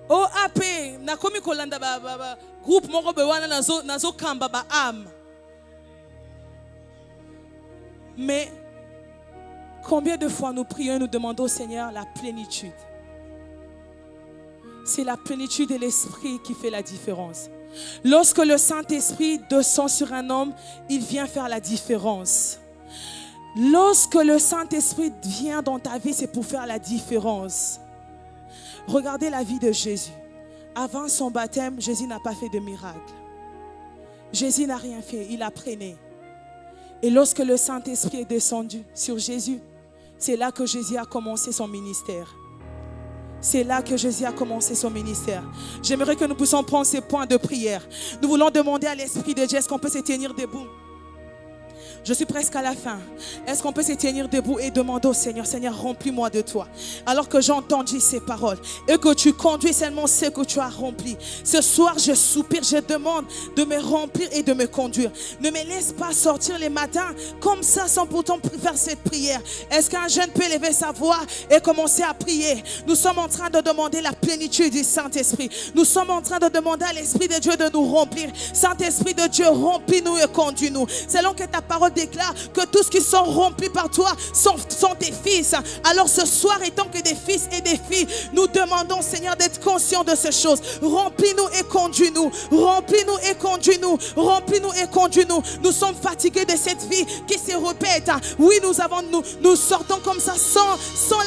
Oh, après, on a commis un groupe nazo kamba ba âme. Mais combien de fois nous prions et nous demandons au Seigneur la plénitude? C'est la plénitude de l'Esprit qui fait la différence. Lorsque le Saint-Esprit descend sur un homme, il vient faire la différence. Lorsque le Saint-Esprit vient dans ta vie, c'est pour faire la différence. Regardez la vie de Jésus. Avant son baptême, Jésus n'a pas fait de miracle. Jésus n'a rien fait, il apprenait. Et lorsque le Saint-Esprit est descendu sur Jésus, c'est là que Jésus a commencé son ministère. C'est là que Jésus a commencé son ministère. J'aimerais que nous puissions prendre ces points de prière. Nous voulons demander à l'Esprit de Dieu, est-ce qu'on peut se tenir debout? Je suis presque à la fin. Est-ce qu'on peut se tenir debout et demander au Seigneur, Seigneur, remplis-moi de toi. Alors que j'ai entendu ces paroles et que tu conduis seulement ce que tu as rempli. Ce soir, je soupire, je demande de me remplir et de me conduire. Ne me laisse pas sortir les matins comme ça sans pourtant faire cette prière. Est-ce qu'un jeune peut lever sa voix et commencer à prier? Nous sommes en train de demander la plénitude du Saint-Esprit. Nous sommes en train de demander à l'Esprit de Dieu de nous remplir. Saint-Esprit de Dieu, remplis-nous et conduis-nous. Selon que ta parole déclare que tous qui sont remplis par toi sont tes fils. Alors ce soir, étant que des fils et des filles, nous demandons, Seigneur, d'être conscients de ces choses. Remplis-nous et conduis-nous. Remplis-nous et conduis-nous. Remplis-nous et conduis-nous. Nous sommes fatigués de cette vie qui se répète. Oui, nous sortons comme ça sans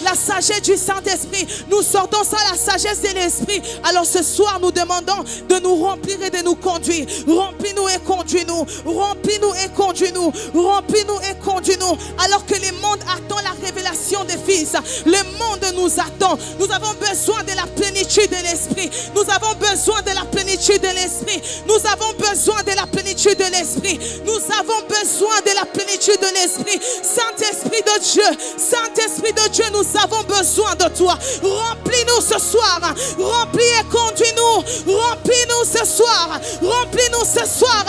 la sagesse du Saint-Esprit. Nous sortons sans la sagesse de l'Esprit. Alors ce soir, nous demandons de nous remplir et de nous conduire. Remplis-nous et conduis-nous. Remplis-nous et conduis-nous. Remplis-nous et conduis-nous. Alors que le monde attend la révélation des fils, le monde nous attend. Nous avons besoin de la plénitude de l'Esprit. Nous avons besoin de la plénitude de l'Esprit. Nous avons besoin de la plénitude de l'Esprit. Nous avons besoin de la plénitude de l'Esprit. Saint-Esprit de Dieu, Saint-Esprit de Dieu, nous avons besoin de toi. Remplis-nous ce soir. Remplis et conduis-nous. Remplis-nous ce soir. Remplis-nous ce soir.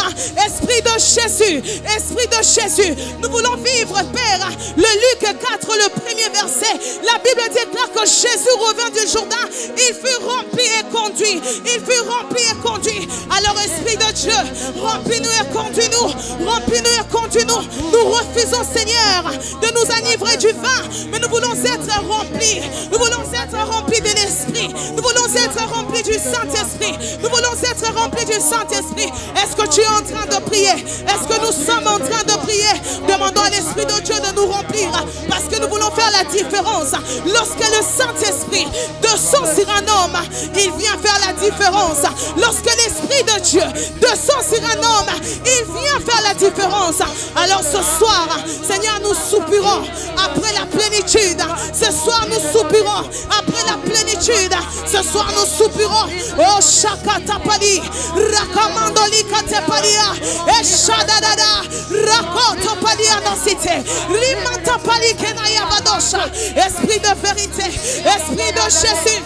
Esprit de Jésus, Esprit de Jésus, nous voulons vivre, Père. Le Luc 4, le premier verset, la Bible déclare que Jésus revint du Jourdain. Il fut rempli et conduit. Il fut rempli et conduit. Alors, Esprit de Dieu, remplis-nous et conduis-nous. Remplis-nous et conduis-nous. Nous refusons, Seigneur, de nous enivrer du vin, mais nous voulons être remplis. Nous voulons être remplis de l'Esprit. Nous voulons être remplis du Saint-Esprit. Nous voulons être remplis du Saint-Esprit. Est-ce que tu es en train de prier? Est-ce que nous sommes en train de prier? Demandons à l'Esprit de Dieu de nous remplir, parce que nous voulons faire la différence. Lorsque le Saint-Esprit descend sur un homme, il vient faire la différence. Lorsque l'Esprit de Dieu descend sur un homme, il vient faire la différence. Alors ce soir, Seigneur, nous soupirons après la plénitude. Ce soir, nous soupirons après la plénitude. Ce soir, nous soupirons. Oh, Shakatapali, Rakamandoli Katepalia, Eshadadada, Rakotopalia dans cité, Limantapali Kenaya Vadosha. Esprit de vérité, Esprit de Jésus.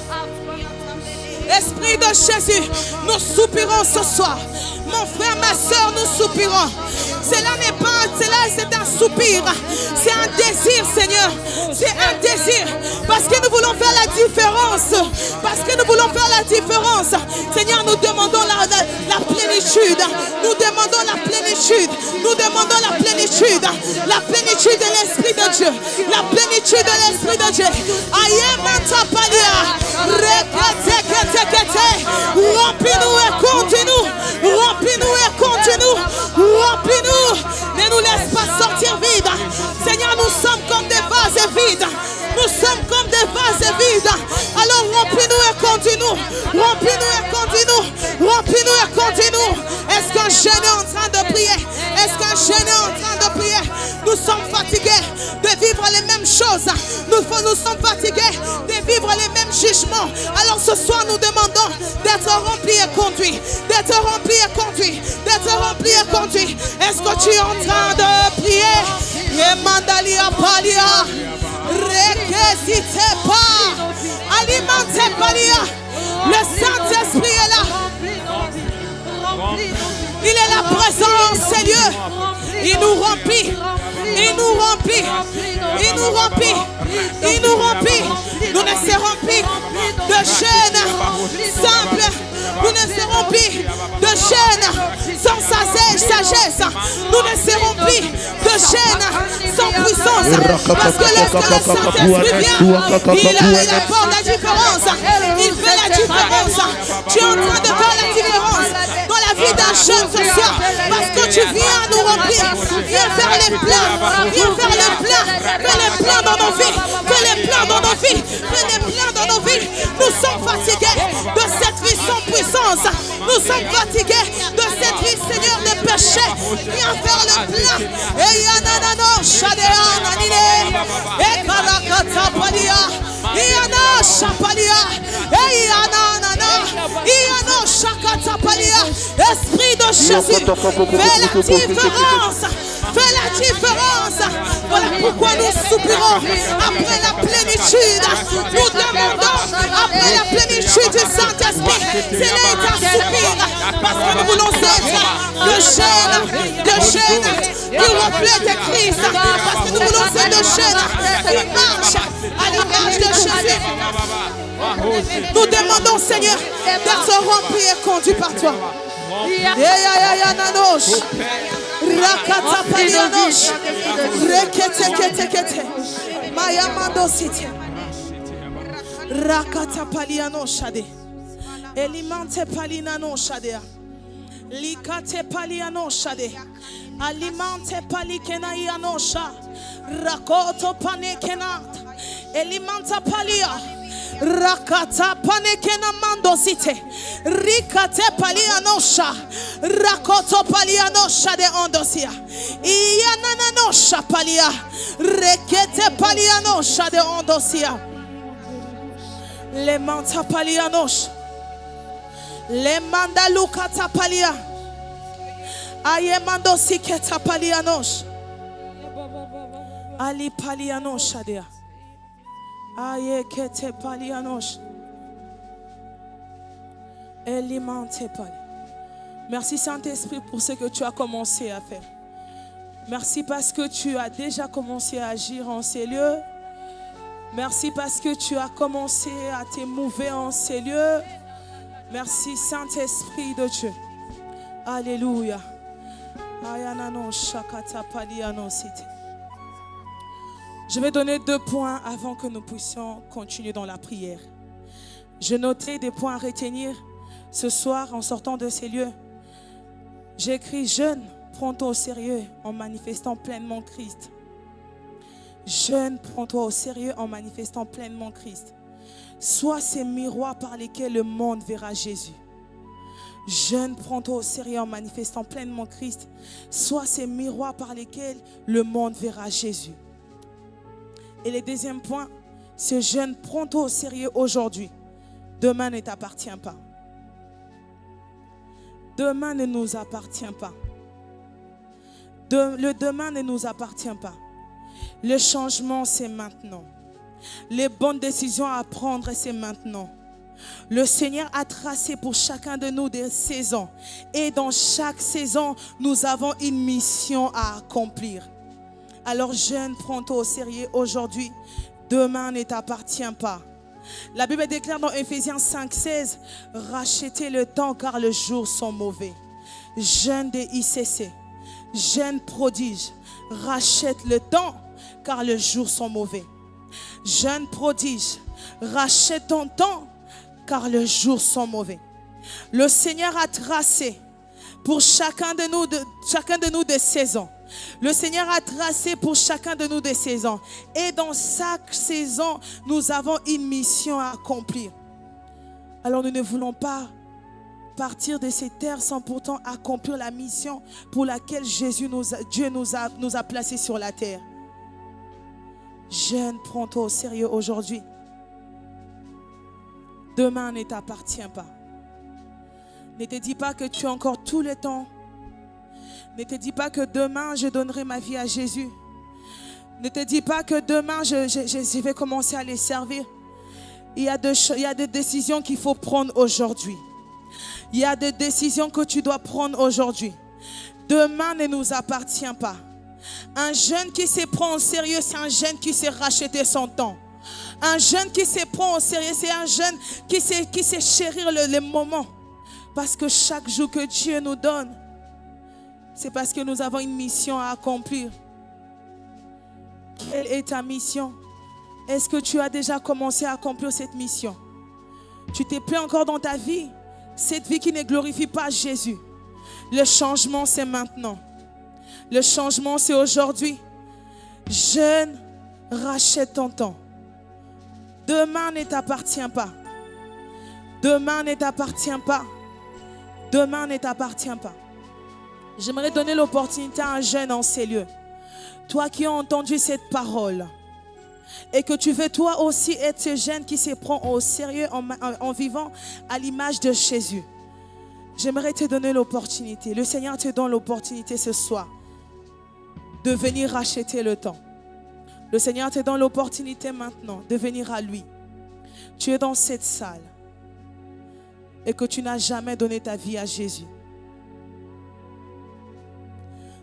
Esprit de Jésus, nous soupirons ce soir. Mon frère, ma soeur, nous soupirons. Cela n'est pas, cela c'est un soupir. C'est un désir, Seigneur. C'est un désir. Parce que nous voulons faire la différence. Parce que nous voulons faire la différence. Seigneur, nous demandons la plénitude. Nous demandons la plénitude. Nous demandons la plénitude. La plénitude de l'Esprit de Dieu. La plénitude de l'Esprit de Dieu. Remplis-nous et conduis-nous. Remplis-nous et conduis-nous. Remplis-nous. Ne nous laisse pas sortir vide. Seigneur, nous sommes comme des vases vides. Nous sommes comme des vases vides. Alors remplis-nous et conduis-nous. Remplis-nous et conduis-nous. Remplis-nous et conduis-nous. Est-ce qu'un jeune est en train de prier? Est-ce qu'un jeune est en train de prier? Nous sommes fatigués de vivre les mêmes choses. Nous sommes fatigués de vivre les mêmes jugements. Alors ce soir, nous demandons d'être remplis et conduits. D'être remplis et conduits. D'être remplis et conduits. Est-ce que tu es en train de prier? Yemandalia palia. Réquisite pas. Alimentez palia. Le Saint-Esprit est là. Il est la présence, Seigneur. Il nous remplit. Il nous remplit. Il nous remplit. Il nous remplit. Nous ne serons plus de jeunes simples. Nous ne serons plus de jeunes sans sagesse. Nous ne serons plus de jeunes sans puissance. Parce que lorsque le Saint-Esprit vient, il apporte la différence. Il fait la différence. Tu es en train de faire la différence dans la vie d'un jeune ce soir. Parce que tu viens nous remplir. Viens faire les plans. Viens faire les plans. Fais les plans dans nos vies. Fais les plans dans nos vies. Fais les plans dans nos vies. Nous sommes fatigués de cette vie sans puissance. Nous sommes fatigués de cette vie, Seigneur, de péché. Viens faire le plein. Et yananano shadea nanine. Et karakata palia. Et yana shapa. Jésus. Fais la différence. Fais la différence. Voilà pourquoi nous soupirons après la plénitude. Nous demandons après la plénitude du Saint-Esprit. C'est là un soupir. Parce que nous voulons être de jeunes qui reflètent Christ. Parce que nous voulons être de jeunes qui marchent à l'image de Jésus. Nous demandons, Seigneur, d'être remplis et conduits par toi. Rakata palianosh, rekete kete kete, mayamando city. Rakata palianosh ade, elimante palinanosh ade, likate palianosh ade, alimante palikenayanosha, rakoto panekenat, elimanta palia. Rakata panekena mando site rikate palianosha rakoto palianosha de ondosia iyanananosha palia rekete palianosha de ondosia le manta palianosha le mandalukata palia ayemando siketa palianosha ali palianosha de aye kete palianosh. Elimante pali. Merci Saint-Esprit pour ce que tu as commencé à faire. Merci parce que tu as déjà commencé à agir en ces lieux. Merci parce que tu as commencé à t'émouver en ces lieux. Merci Saint-Esprit de Dieu. Alléluia. Ayanano shakata palianosite. Je vais donner 2 points avant que nous puissions continuer dans la prière. Je notais des points à retenir ce soir en sortant de ces lieux. J'ai écrit « Jeune, prends-toi au sérieux en manifestant pleinement Christ ». Jeune, prends-toi au sérieux en manifestant pleinement Christ. Sois ces miroirs par lesquels le monde verra Jésus. Jeune, prends-toi au sérieux en manifestant pleinement Christ. Sois ces miroirs par lesquels le monde verra Jésus. Et le deuxième point, ce jeune, prends-toi au sérieux aujourd'hui. Demain ne t'appartient pas. Demain ne nous appartient pas. Le demain ne nous appartient pas. Le changement, c'est maintenant. Les bonnes décisions à prendre, c'est maintenant. Le Seigneur a tracé pour chacun de nous des saisons. Et dans chaque saison, nous avons une mission à accomplir. Alors jeune, prends-toi au sérieux aujourd'hui. Demain ne t'appartient pas. La Bible déclare dans Éphésiens 5,16, rachetez le temps car les jours sont mauvais. Jeune des ICC, jeune prodige, rachète le temps car les jours sont mauvais. Jeune prodige, rachète ton temps car les jours sont mauvais. Le Seigneur a tracé pour chacun de nous des saisons. Le Seigneur a tracé pour chacun de nous des saisons. Et dans chaque saison, nous avons une mission à accomplir. Alors nous ne voulons pas partir de ces terres sans pourtant accomplir la mission pour laquelle Dieu nous a placés sur la terre. Jeune, prends-toi au sérieux aujourd'hui. Demain ne t'appartient pas. Ne te dis pas que tu as encore tout le temps. Ne te dis pas que demain, je donnerai ma vie à Jésus. Ne te dis pas que demain, je vais commencer à les servir. Il y a des décisions qu'il faut prendre aujourd'hui. Il y a des décisions que tu dois prendre aujourd'hui. Demain ne nous appartient pas. Un jeune qui se prend au sérieux, c'est un jeune qui sait racheter son temps. Un jeune qui se prend au sérieux, c'est un jeune qui sait chérir les moments. Parce que chaque jour que Dieu nous donne, c'est parce que nous avons une mission à accomplir. Quelle est ta mission? Est-ce que tu as déjà commencé à accomplir cette mission? Tu t'es pris encore dans ta vie? Cette vie qui ne glorifie pas Jésus. Le changement, c'est maintenant. Le changement, c'est aujourd'hui. Jeune, rachète ton temps. Demain ne t'appartient pas. Demain ne t'appartient pas. Demain ne t'appartient pas. J'aimerais donner l'opportunité à un jeune en ces lieux. Toi qui as entendu cette parole et que tu veux toi aussi être ce jeune qui se prend au sérieux en vivant à l'image de Jésus. J'aimerais te donner l'opportunité. Le Seigneur te donne l'opportunité ce soir de venir racheter le temps. Le Seigneur te donne l'opportunité maintenant de venir à lui. Tu es dans cette salle et que tu n'as jamais donné ta vie à Jésus.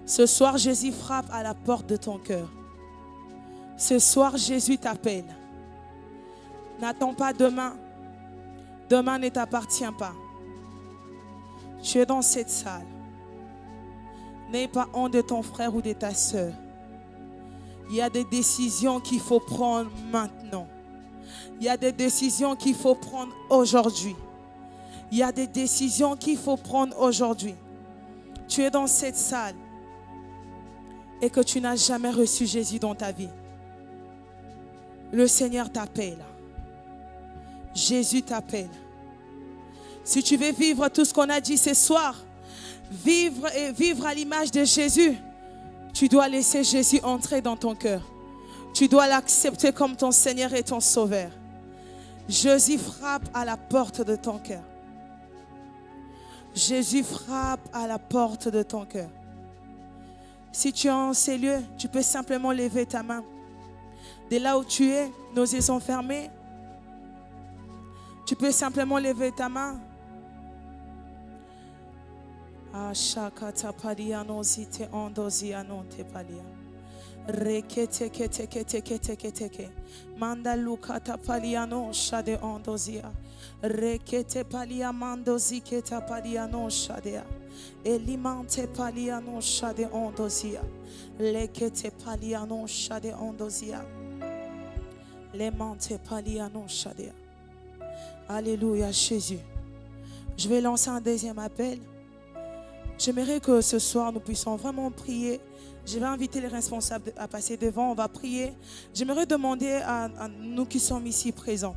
Ce soir, Jésus frappe à la porte de ton cœur. Ce soir, Jésus t'appelle. N'attends pas demain. Demain ne t'appartient pas. Tu es dans cette salle. N'aie pas honte de ton frère ou de ta soeur. Il y a des décisions qu'il faut prendre maintenant. Il y a des décisions qu'il faut prendre aujourd'hui. Il y a des décisions qu'il faut prendre aujourd'hui. Tu es dans cette salle et que tu n'as jamais reçu Jésus dans ta vie. Le Seigneur t'appelle. Jésus t'appelle. Si tu veux vivre tout ce qu'on a dit ce soir, vivre à l'image de Jésus, tu dois laisser Jésus entrer dans ton cœur. Tu dois l'accepter comme ton Seigneur et ton Sauveur. Jésus frappe à la porte de ton cœur. Jésus frappe à la porte de ton cœur. Si tu es en ces lieux, tu peux simplement lever ta main. De là où tu es, nos yeux sont fermés. Tu peux simplement lever ta main. Ashakata palia nozite ondozia non te palia. Rekete kete kete kete kete ke. Manda lukata palia no shade ondozia. Rekete palia mandozi keta palia no shadea. Elimante palia no shade ondozia. Lekete palia no shade ondozia. Lemante palia no shadea. Alléluia Jésus. Je vais lancer un deuxième appel. J'aimerais que ce soir nous puissions vraiment prier. Je vais inviter les responsables à passer devant. On va prier. J'aimerais demander à nous qui sommes ici présents.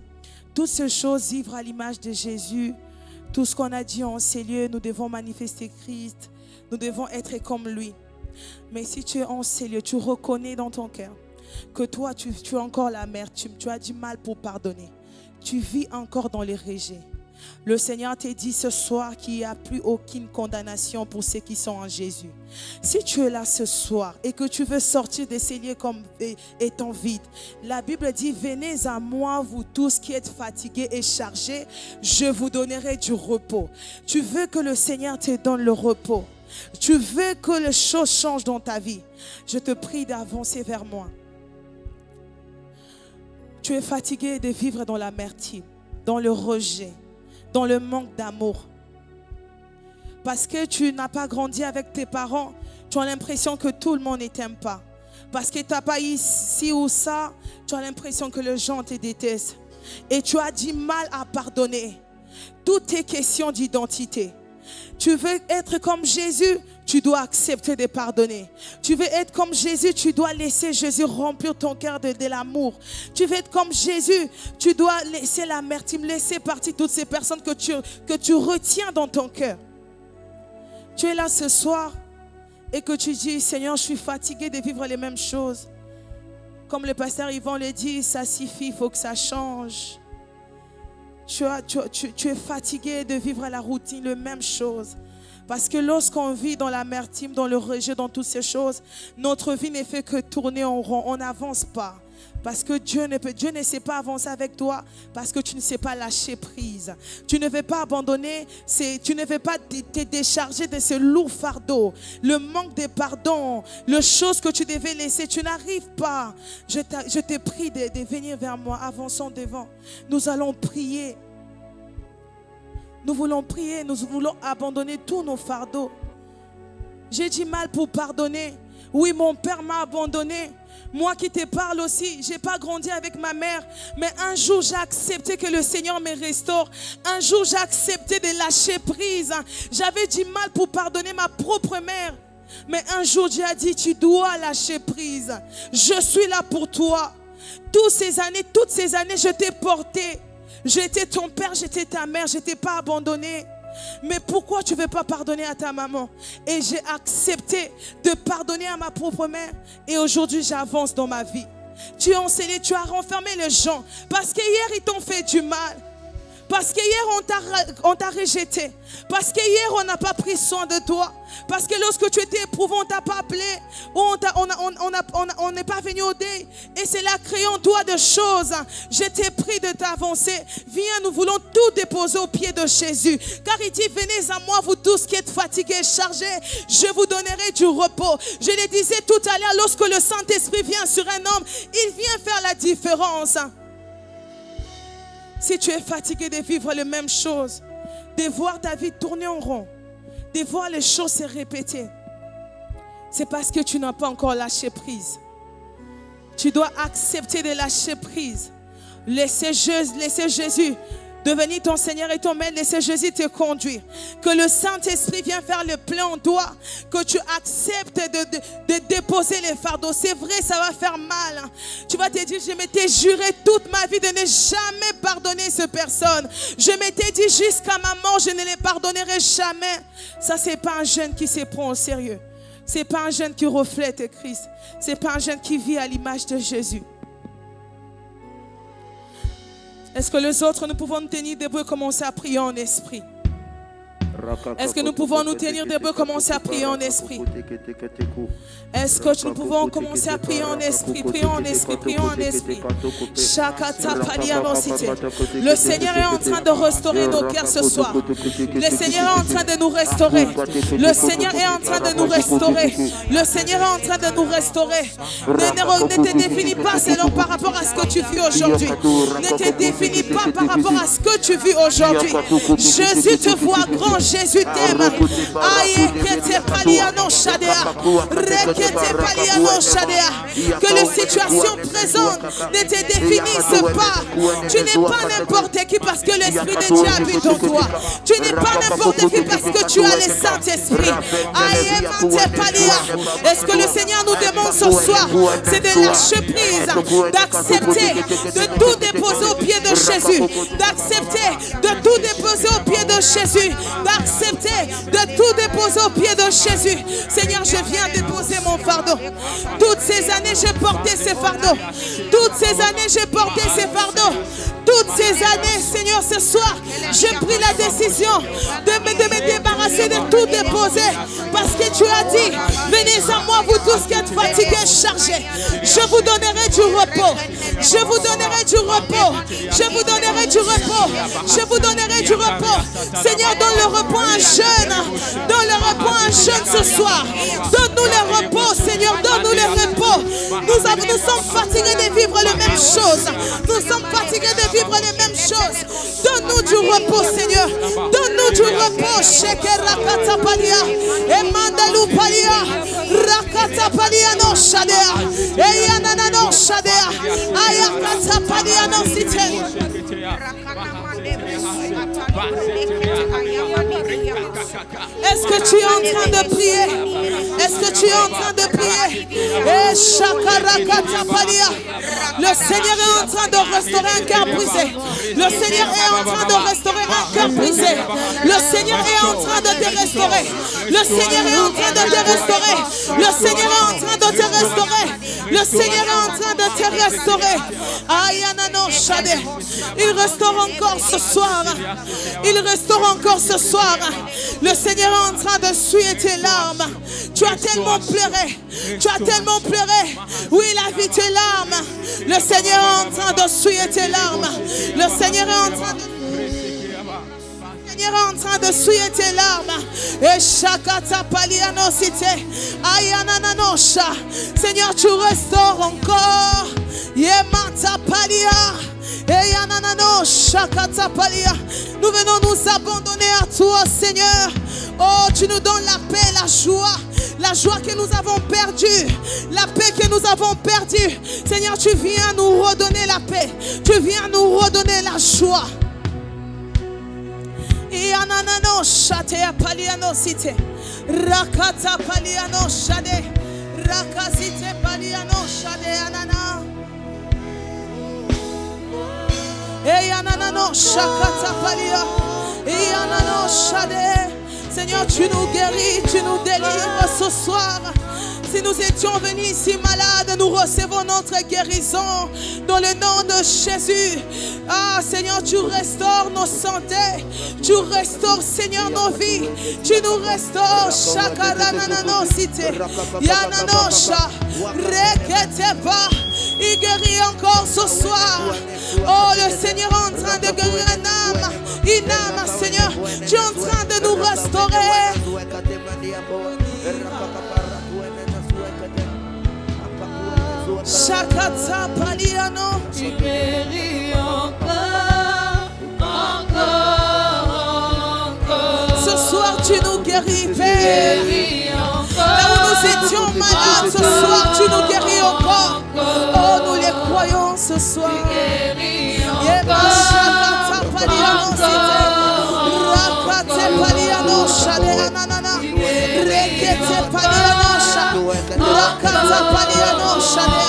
Toutes ces choses vivre à l'image de Jésus. Tout ce qu'on a dit en ces lieux, nous devons manifester Christ. Nous devons être comme lui. Mais si tu es en ces lieux, tu reconnais dans ton cœur que toi, tu as encore l'amertume. Tu as du mal pour pardonner. Tu vis encore dans les rejets. Le Seigneur te dit ce soir qu'il n'y a plus aucune condamnation pour ceux qui sont en Jésus. Si tu es là ce soir et que tu veux sortir de ces lieux comme étant vide, la Bible dit: venez à moi vous tous qui êtes fatigués et chargés, je vous donnerai du repos. Tu veux que le Seigneur te donne le repos. Tu veux que les choses changent dans ta vie. Je te prie d'avancer vers moi. Tu es fatigué de vivre dans l'amertume, dans le rejet, dans le manque d'amour. Parce que tu n'as pas grandi avec tes parents, tu as l'impression que tout le monde ne t'aime pas. Parce que tu n'as pas eu ci ou ça, tu as l'impression que les gens te détestent. Et tu as du mal à pardonner. Tout est question d'identité. Tu veux être comme Jésus, tu dois accepter de pardonner. Tu veux être comme Jésus, tu dois laisser Jésus remplir ton cœur de l'amour. Tu veux être comme Jésus, tu dois laisser l'amertume, laisser partir toutes ces personnes que tu retiens dans ton cœur. Tu es là ce soir et que tu dis: Seigneur, je suis fatigué de vivre les mêmes choses. Comme le pasteur Yvan le dit, ça suffit, il faut que ça change. Tu es fatigué de vivre la routine, les mêmes choses. Parce que lorsqu'on vit dans l'amertume, dans le rejet, dans toutes ces choses, notre vie ne fait que tourner en rond. On n'avance pas. Parce que Dieu ne sait pas avancer avec toi parce que tu ne sais pas lâcher prise. Tu ne veux pas abandonner, tu ne veux pas te décharger de ce lourd fardeau. Le manque de pardon, les choses que tu devais laisser, tu n'arrives pas. Je te prie de venir vers moi, avançons devant. Nous allons prier. Nous voulons prier, nous voulons abandonner tous nos fardeaux. J'ai du mal pour pardonner. Oui, mon père m'a abandonné. Moi qui te parle aussi, je n'ai pas grandi avec ma mère. Mais un jour, j'ai accepté que le Seigneur me restaure. Un jour, j'ai accepté de lâcher prise. J'avais du mal pour pardonner ma propre mère. Mais un jour, Dieu a dit: tu dois lâcher prise. Je suis là pour toi. Toutes ces années, je t'ai porté. J'étais ton père, j'étais ta mère, je ne t'ai pas abandonné. Mais pourquoi tu ne veux pas pardonner à ta maman? Et j'ai accepté de pardonner à ma propre mère. Et aujourd'hui, j'avance dans ma vie. Tu as enseigné, tu as renfermé les gens. Parce qu'hier, ils t'ont fait du mal. Parce qu'hier on t'a rejeté. Parce qu'hier on n'a pas pris soin de toi. Parce que lorsque tu étais éprouvé, on ne t'a pas appelé. Ou on n'est pas venu au dé. Et c'est là créé en toi de choses. Je t'ai pris de t'avancer. Viens, nous voulons tout déposer au pied de Jésus. Car il dit, venez à moi, vous tous qui êtes fatigués et chargés. Je vous donnerai du repos. Je le disais tout à l'heure, lorsque le Saint-Esprit vient sur un homme, il vient faire la différence. Si tu es fatigué de vivre les mêmes choses, de voir ta vie tourner en rond, de voir les choses se répéter, c'est parce que tu n'as pas encore lâché prise. Tu dois accepter de lâcher prise. Laissez Jésus devenir ton Seigneur et ton Maître. Laissez Jésus te conduire. Que le Saint-Esprit vienne faire le plein en toi. Que tu acceptes de déposer les fardeaux. C'est vrai, ça va faire mal. Tu vas te dire, je m'étais juré toute ma vie de ne jamais pardonner cette personne. Je m'étais dit, jusqu'à ma mort, je ne les pardonnerai jamais. Ça, c'est pas un jeune qui se prend au sérieux. C'est pas un jeune qui reflète Christ. C'est pas un jeune qui vit à l'image de Jésus. Est-ce que les autres, nous pouvons nous tenir debout et commencer à prier en esprit? Est-ce que nous pouvons nous tenir debout et commencer à prier en esprit? Est-ce que nous pouvons commencer à prier en esprit? Prions en esprit, prions en esprit. Le Seigneur est en train de restaurer nos cœurs ce soir. Le Seigneur est en train de nous restaurer. Le Seigneur est en train de nous restaurer. Le Seigneur est en train de nous restaurer. Ne te définis pas selon par rapport à ce que tu vis aujourd'hui. Ne te définis pas par rapport à ce que tu vis aujourd'hui. Jésus te voit grand. Jésus t'aime. Que les situations présentes ne te définissent pas. Tu n'es pas n'importe qui parce que l'Esprit de Dieu habite en toi. Tu n'es pas n'importe qui parce que tu as le Saint-Esprit. Est-ce que le Seigneur nous demande ce soir? C'est de lâcher prise, d'accepter de tout déposer au pied de Jésus, d'accepter de tout déposer au pied de Jésus, d'accepter de tout déposer au pied de Jésus. Seigneur, je viens déposer mon fardeau. Toutes ces années, j'ai porté ces fardeaux. Toutes ces années, j'ai porté ces fardeaux. Toutes ces années, Seigneur, ce soir, j'ai pris la décision de me débarrasser de tout déposer. Parce que tu as dit, venez à moi, vous tous qui êtes fatigués, chargés. Je vous donnerai du repos. Je vous donnerai du repos. Je vous donnerai du repos. Je vous donnerai du repos. Seigneur, donne le repos à un jeune. Donne le repos à un jeune ce soir. Donne-nous le repos, Seigneur. Donne-nous le repos. Nous sommes fatigués de vivre les mêmes choses. Nous sommes fatigués de vivre les mêmes choses. Donne-nous du repos, Seigneur. Donne-nous du repos. Sheker rakata palia. Emandalou palia. Rakata palia no shadea. Eyanana no shadea. Ayakata palia no siten. Est-ce que tu es en train de prier? Est-ce que tu es en train de prier? Le Seigneur est en train de restaurer un cœur brisé. Le Seigneur est en train de restaurer un cœur brisé. Le Seigneur est en train de te restaurer. Le Seigneur est en train de te restaurer. Le Seigneur est en train de te restaurer. Le Seigneur est en train de te restaurer. Il restaure encore ce soir. Il restaure encore ce soir. Le Seigneur est en train de suer tes larmes. Tu as tellement pleuré. Tu as tellement pleuré. Oui, il a vu tes larmes. Le Seigneur est en train de suer tes larmes. Le Seigneur est en train de... en train de souiller tes larmes. Et Shakata Paliano Cité. Ayanananosha. Seigneur, tu restaures encore. Yemata Palia. Eyanananosha Kata Palia. Nous venons nous abandonner à toi, Seigneur. Oh, tu nous donnes la paix, la joie. La joie que nous avons perdue. La paix que nous avons perdue. Seigneur, tu viens nous redonner la paix. Tu viens nous redonner la joie. Yananano shate paliano cité. Rakata paliano shade. Rakasite paliano shade anana. Yananano shakata palia. Yanano shade. Seigneur, tu nous guéris, tu nous délivres ce soir. Si nous étions venus ici malades, nous recevons notre guérison dans le nom de Jésus. Ah Seigneur, tu restaures nos santé, tu restaures Seigneur nos vies, tu nous restaures. Shakaranano cité, Yananosha, Reketepa, il guérit encore ce soir. Oh, le Seigneur est en train de guérir une âme, Seigneur, tu es en train de nous restaurer. Shakata Paliano, Tu guéris encore. ce soir tu nous guéris, Père. Là où nous étions malades, ce soir tu nous guéris encore. Oh, nous les croyons ce soir. Yeba Shakata Paliano, Rakate Paliano, Shade Ananana, Rekete Paliano, Rakata Paliano, Shade,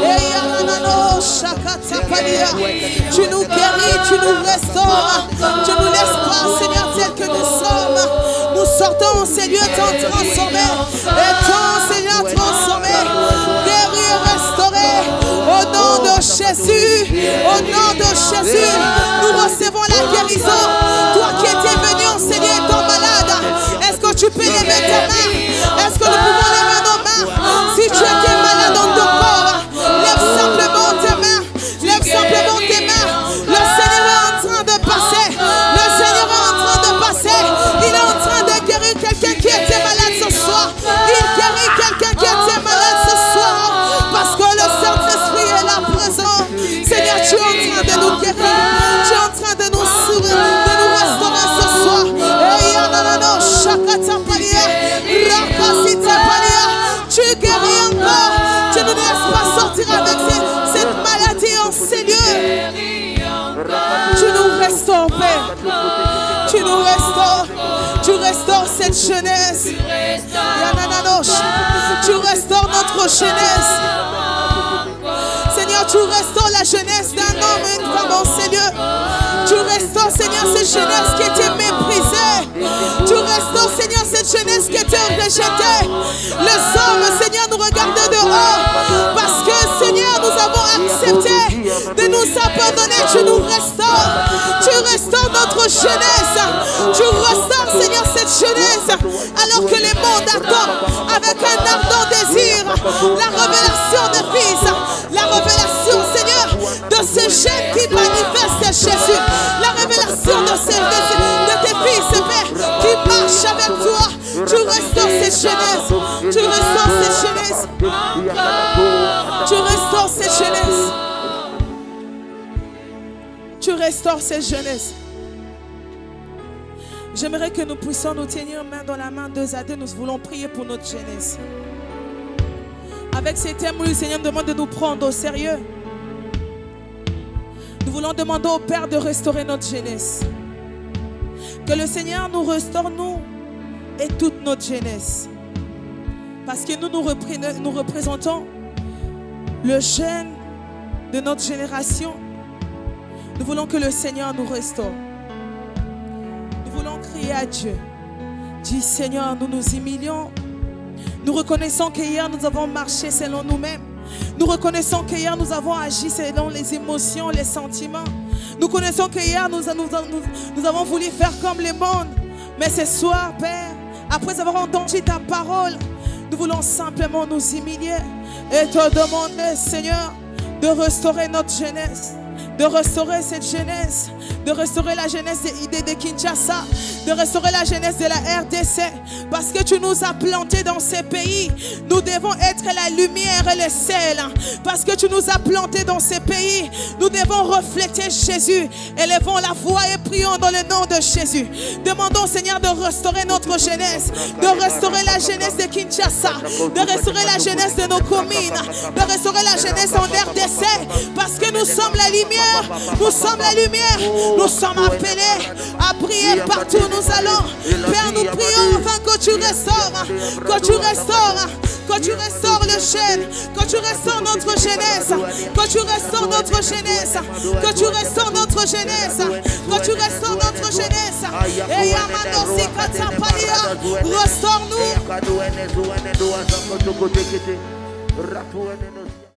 Eyanano, Shakata Palia. Tu nous guéris, tu nous restaures. Tu nous laisses pas, Seigneur, tel que nous sommes. Nous sortons ces lieux tant transformés. Et Seigneur, transformé, guéri et restauré. Au nom de Jésus, au nom de Jésus, nous recevons la guérison. Toi qui étais venu enseigner ton malade, est-ce que tu peux lever tes mains? Est-ce que nous pouvons lever nos mains? Si tu étais malade dans ton corps, lève simplement tes mains. Lève simplement tes mains. Le Seigneur est en train de passer. Le Seigneur est en train de passer. Il est en train de guérir quelqu'un qui était malade ce soir. Il guérit quelqu'un qui était malade ce soir. Parce que le Saint-Esprit est là présent. Seigneur, tu es en train de nous guérir. Tu es en train de nous sourire, de nous restaurer ce soir. Tu guéris encore. Tu ne nous laisses pas sortir avec cette maladie en ces lieux. Tu nous restaures, Père. Tu nous restaures. Tu restaures cette jeunesse. Tu restaures notre jeunesse. Seigneur, tu restaures la jeunesse d'un homme et une femme en ces lieux. Tu restaures, Seigneur, cette jeunesse qui était méprisée. Tu restaures, Seigneur, cette jeunesse qui était rejetée. Les hommes, Seigneur, nous regardent dehors parce que, Seigneur, nous avons accepté de nous abandonner. Tu nous restaures. Tu restaures notre jeunesse. Tu restaures, Seigneur, cette jeunesse alors que les mondes attendent avec un ardent désir la révélation de Fils, la révélation, Seigneur, de ces gènes qui manifestent Jésus, la révélation de tes fils, Père, qui marchent avec toi. Tu restaures cette jeunesse. Tu restaures cette jeunesse. Tu restaures cette jeunesse. Tu restaures cette jeunesse. J'aimerais que nous puissions nous tenir main dans la main, deux à deux. Nous voulons prier pour notre jeunesse. Avec ces thèmes où le Seigneur nous demande de nous prendre au sérieux. Nous voulons demander au Père de restaurer notre jeunesse. Que le Seigneur nous restaure, nous et toute notre jeunesse. Parce que nous représentons le jeune de notre génération. Nous voulons que le Seigneur nous restaure. Nous voulons crier à Dieu. Dis Seigneur, nous nous humilions. Nous reconnaissons qu'hier nous avons marché selon nous-mêmes. Nous reconnaissons qu'hier nous avons agi selon les émotions, les sentiments. Nous connaissons qu'hier nous avons voulu faire comme les mondes. Mais ce soir, Père, après avoir entendu ta parole, nous voulons simplement nous humilier et te demander, Seigneur, de restaurer notre jeunesse. De restaurer cette jeunesse, de restaurer la jeunesse de Kinshasa, de restaurer la jeunesse de la RDC, parce que tu nous as plantés dans ces pays. Nous devons être la lumière et le sel, parce que tu nous as plantés dans ces pays. Nous devons refléter Jésus. Élevons la voix et prions dans le nom de Jésus. Demandons, Seigneur, de restaurer notre jeunesse, de restaurer la jeunesse de Kinshasa, de restaurer la jeunesse de nos communes, de restaurer la jeunesse en RDC, parce que nous sommes la lumière. Nous sommes la lumière. Nous sommes appelés à prier partout où nous allons. Père, nous prions afin que tu restaures, que tu restaures, que tu restaures le jeune, que tu restaures notre jeunesse, que tu restaures notre jeunesse, que tu restaures notre jeunesse, que tu restaures notre jeunesse. Et Yamano Sikatapalia, restaure-nous.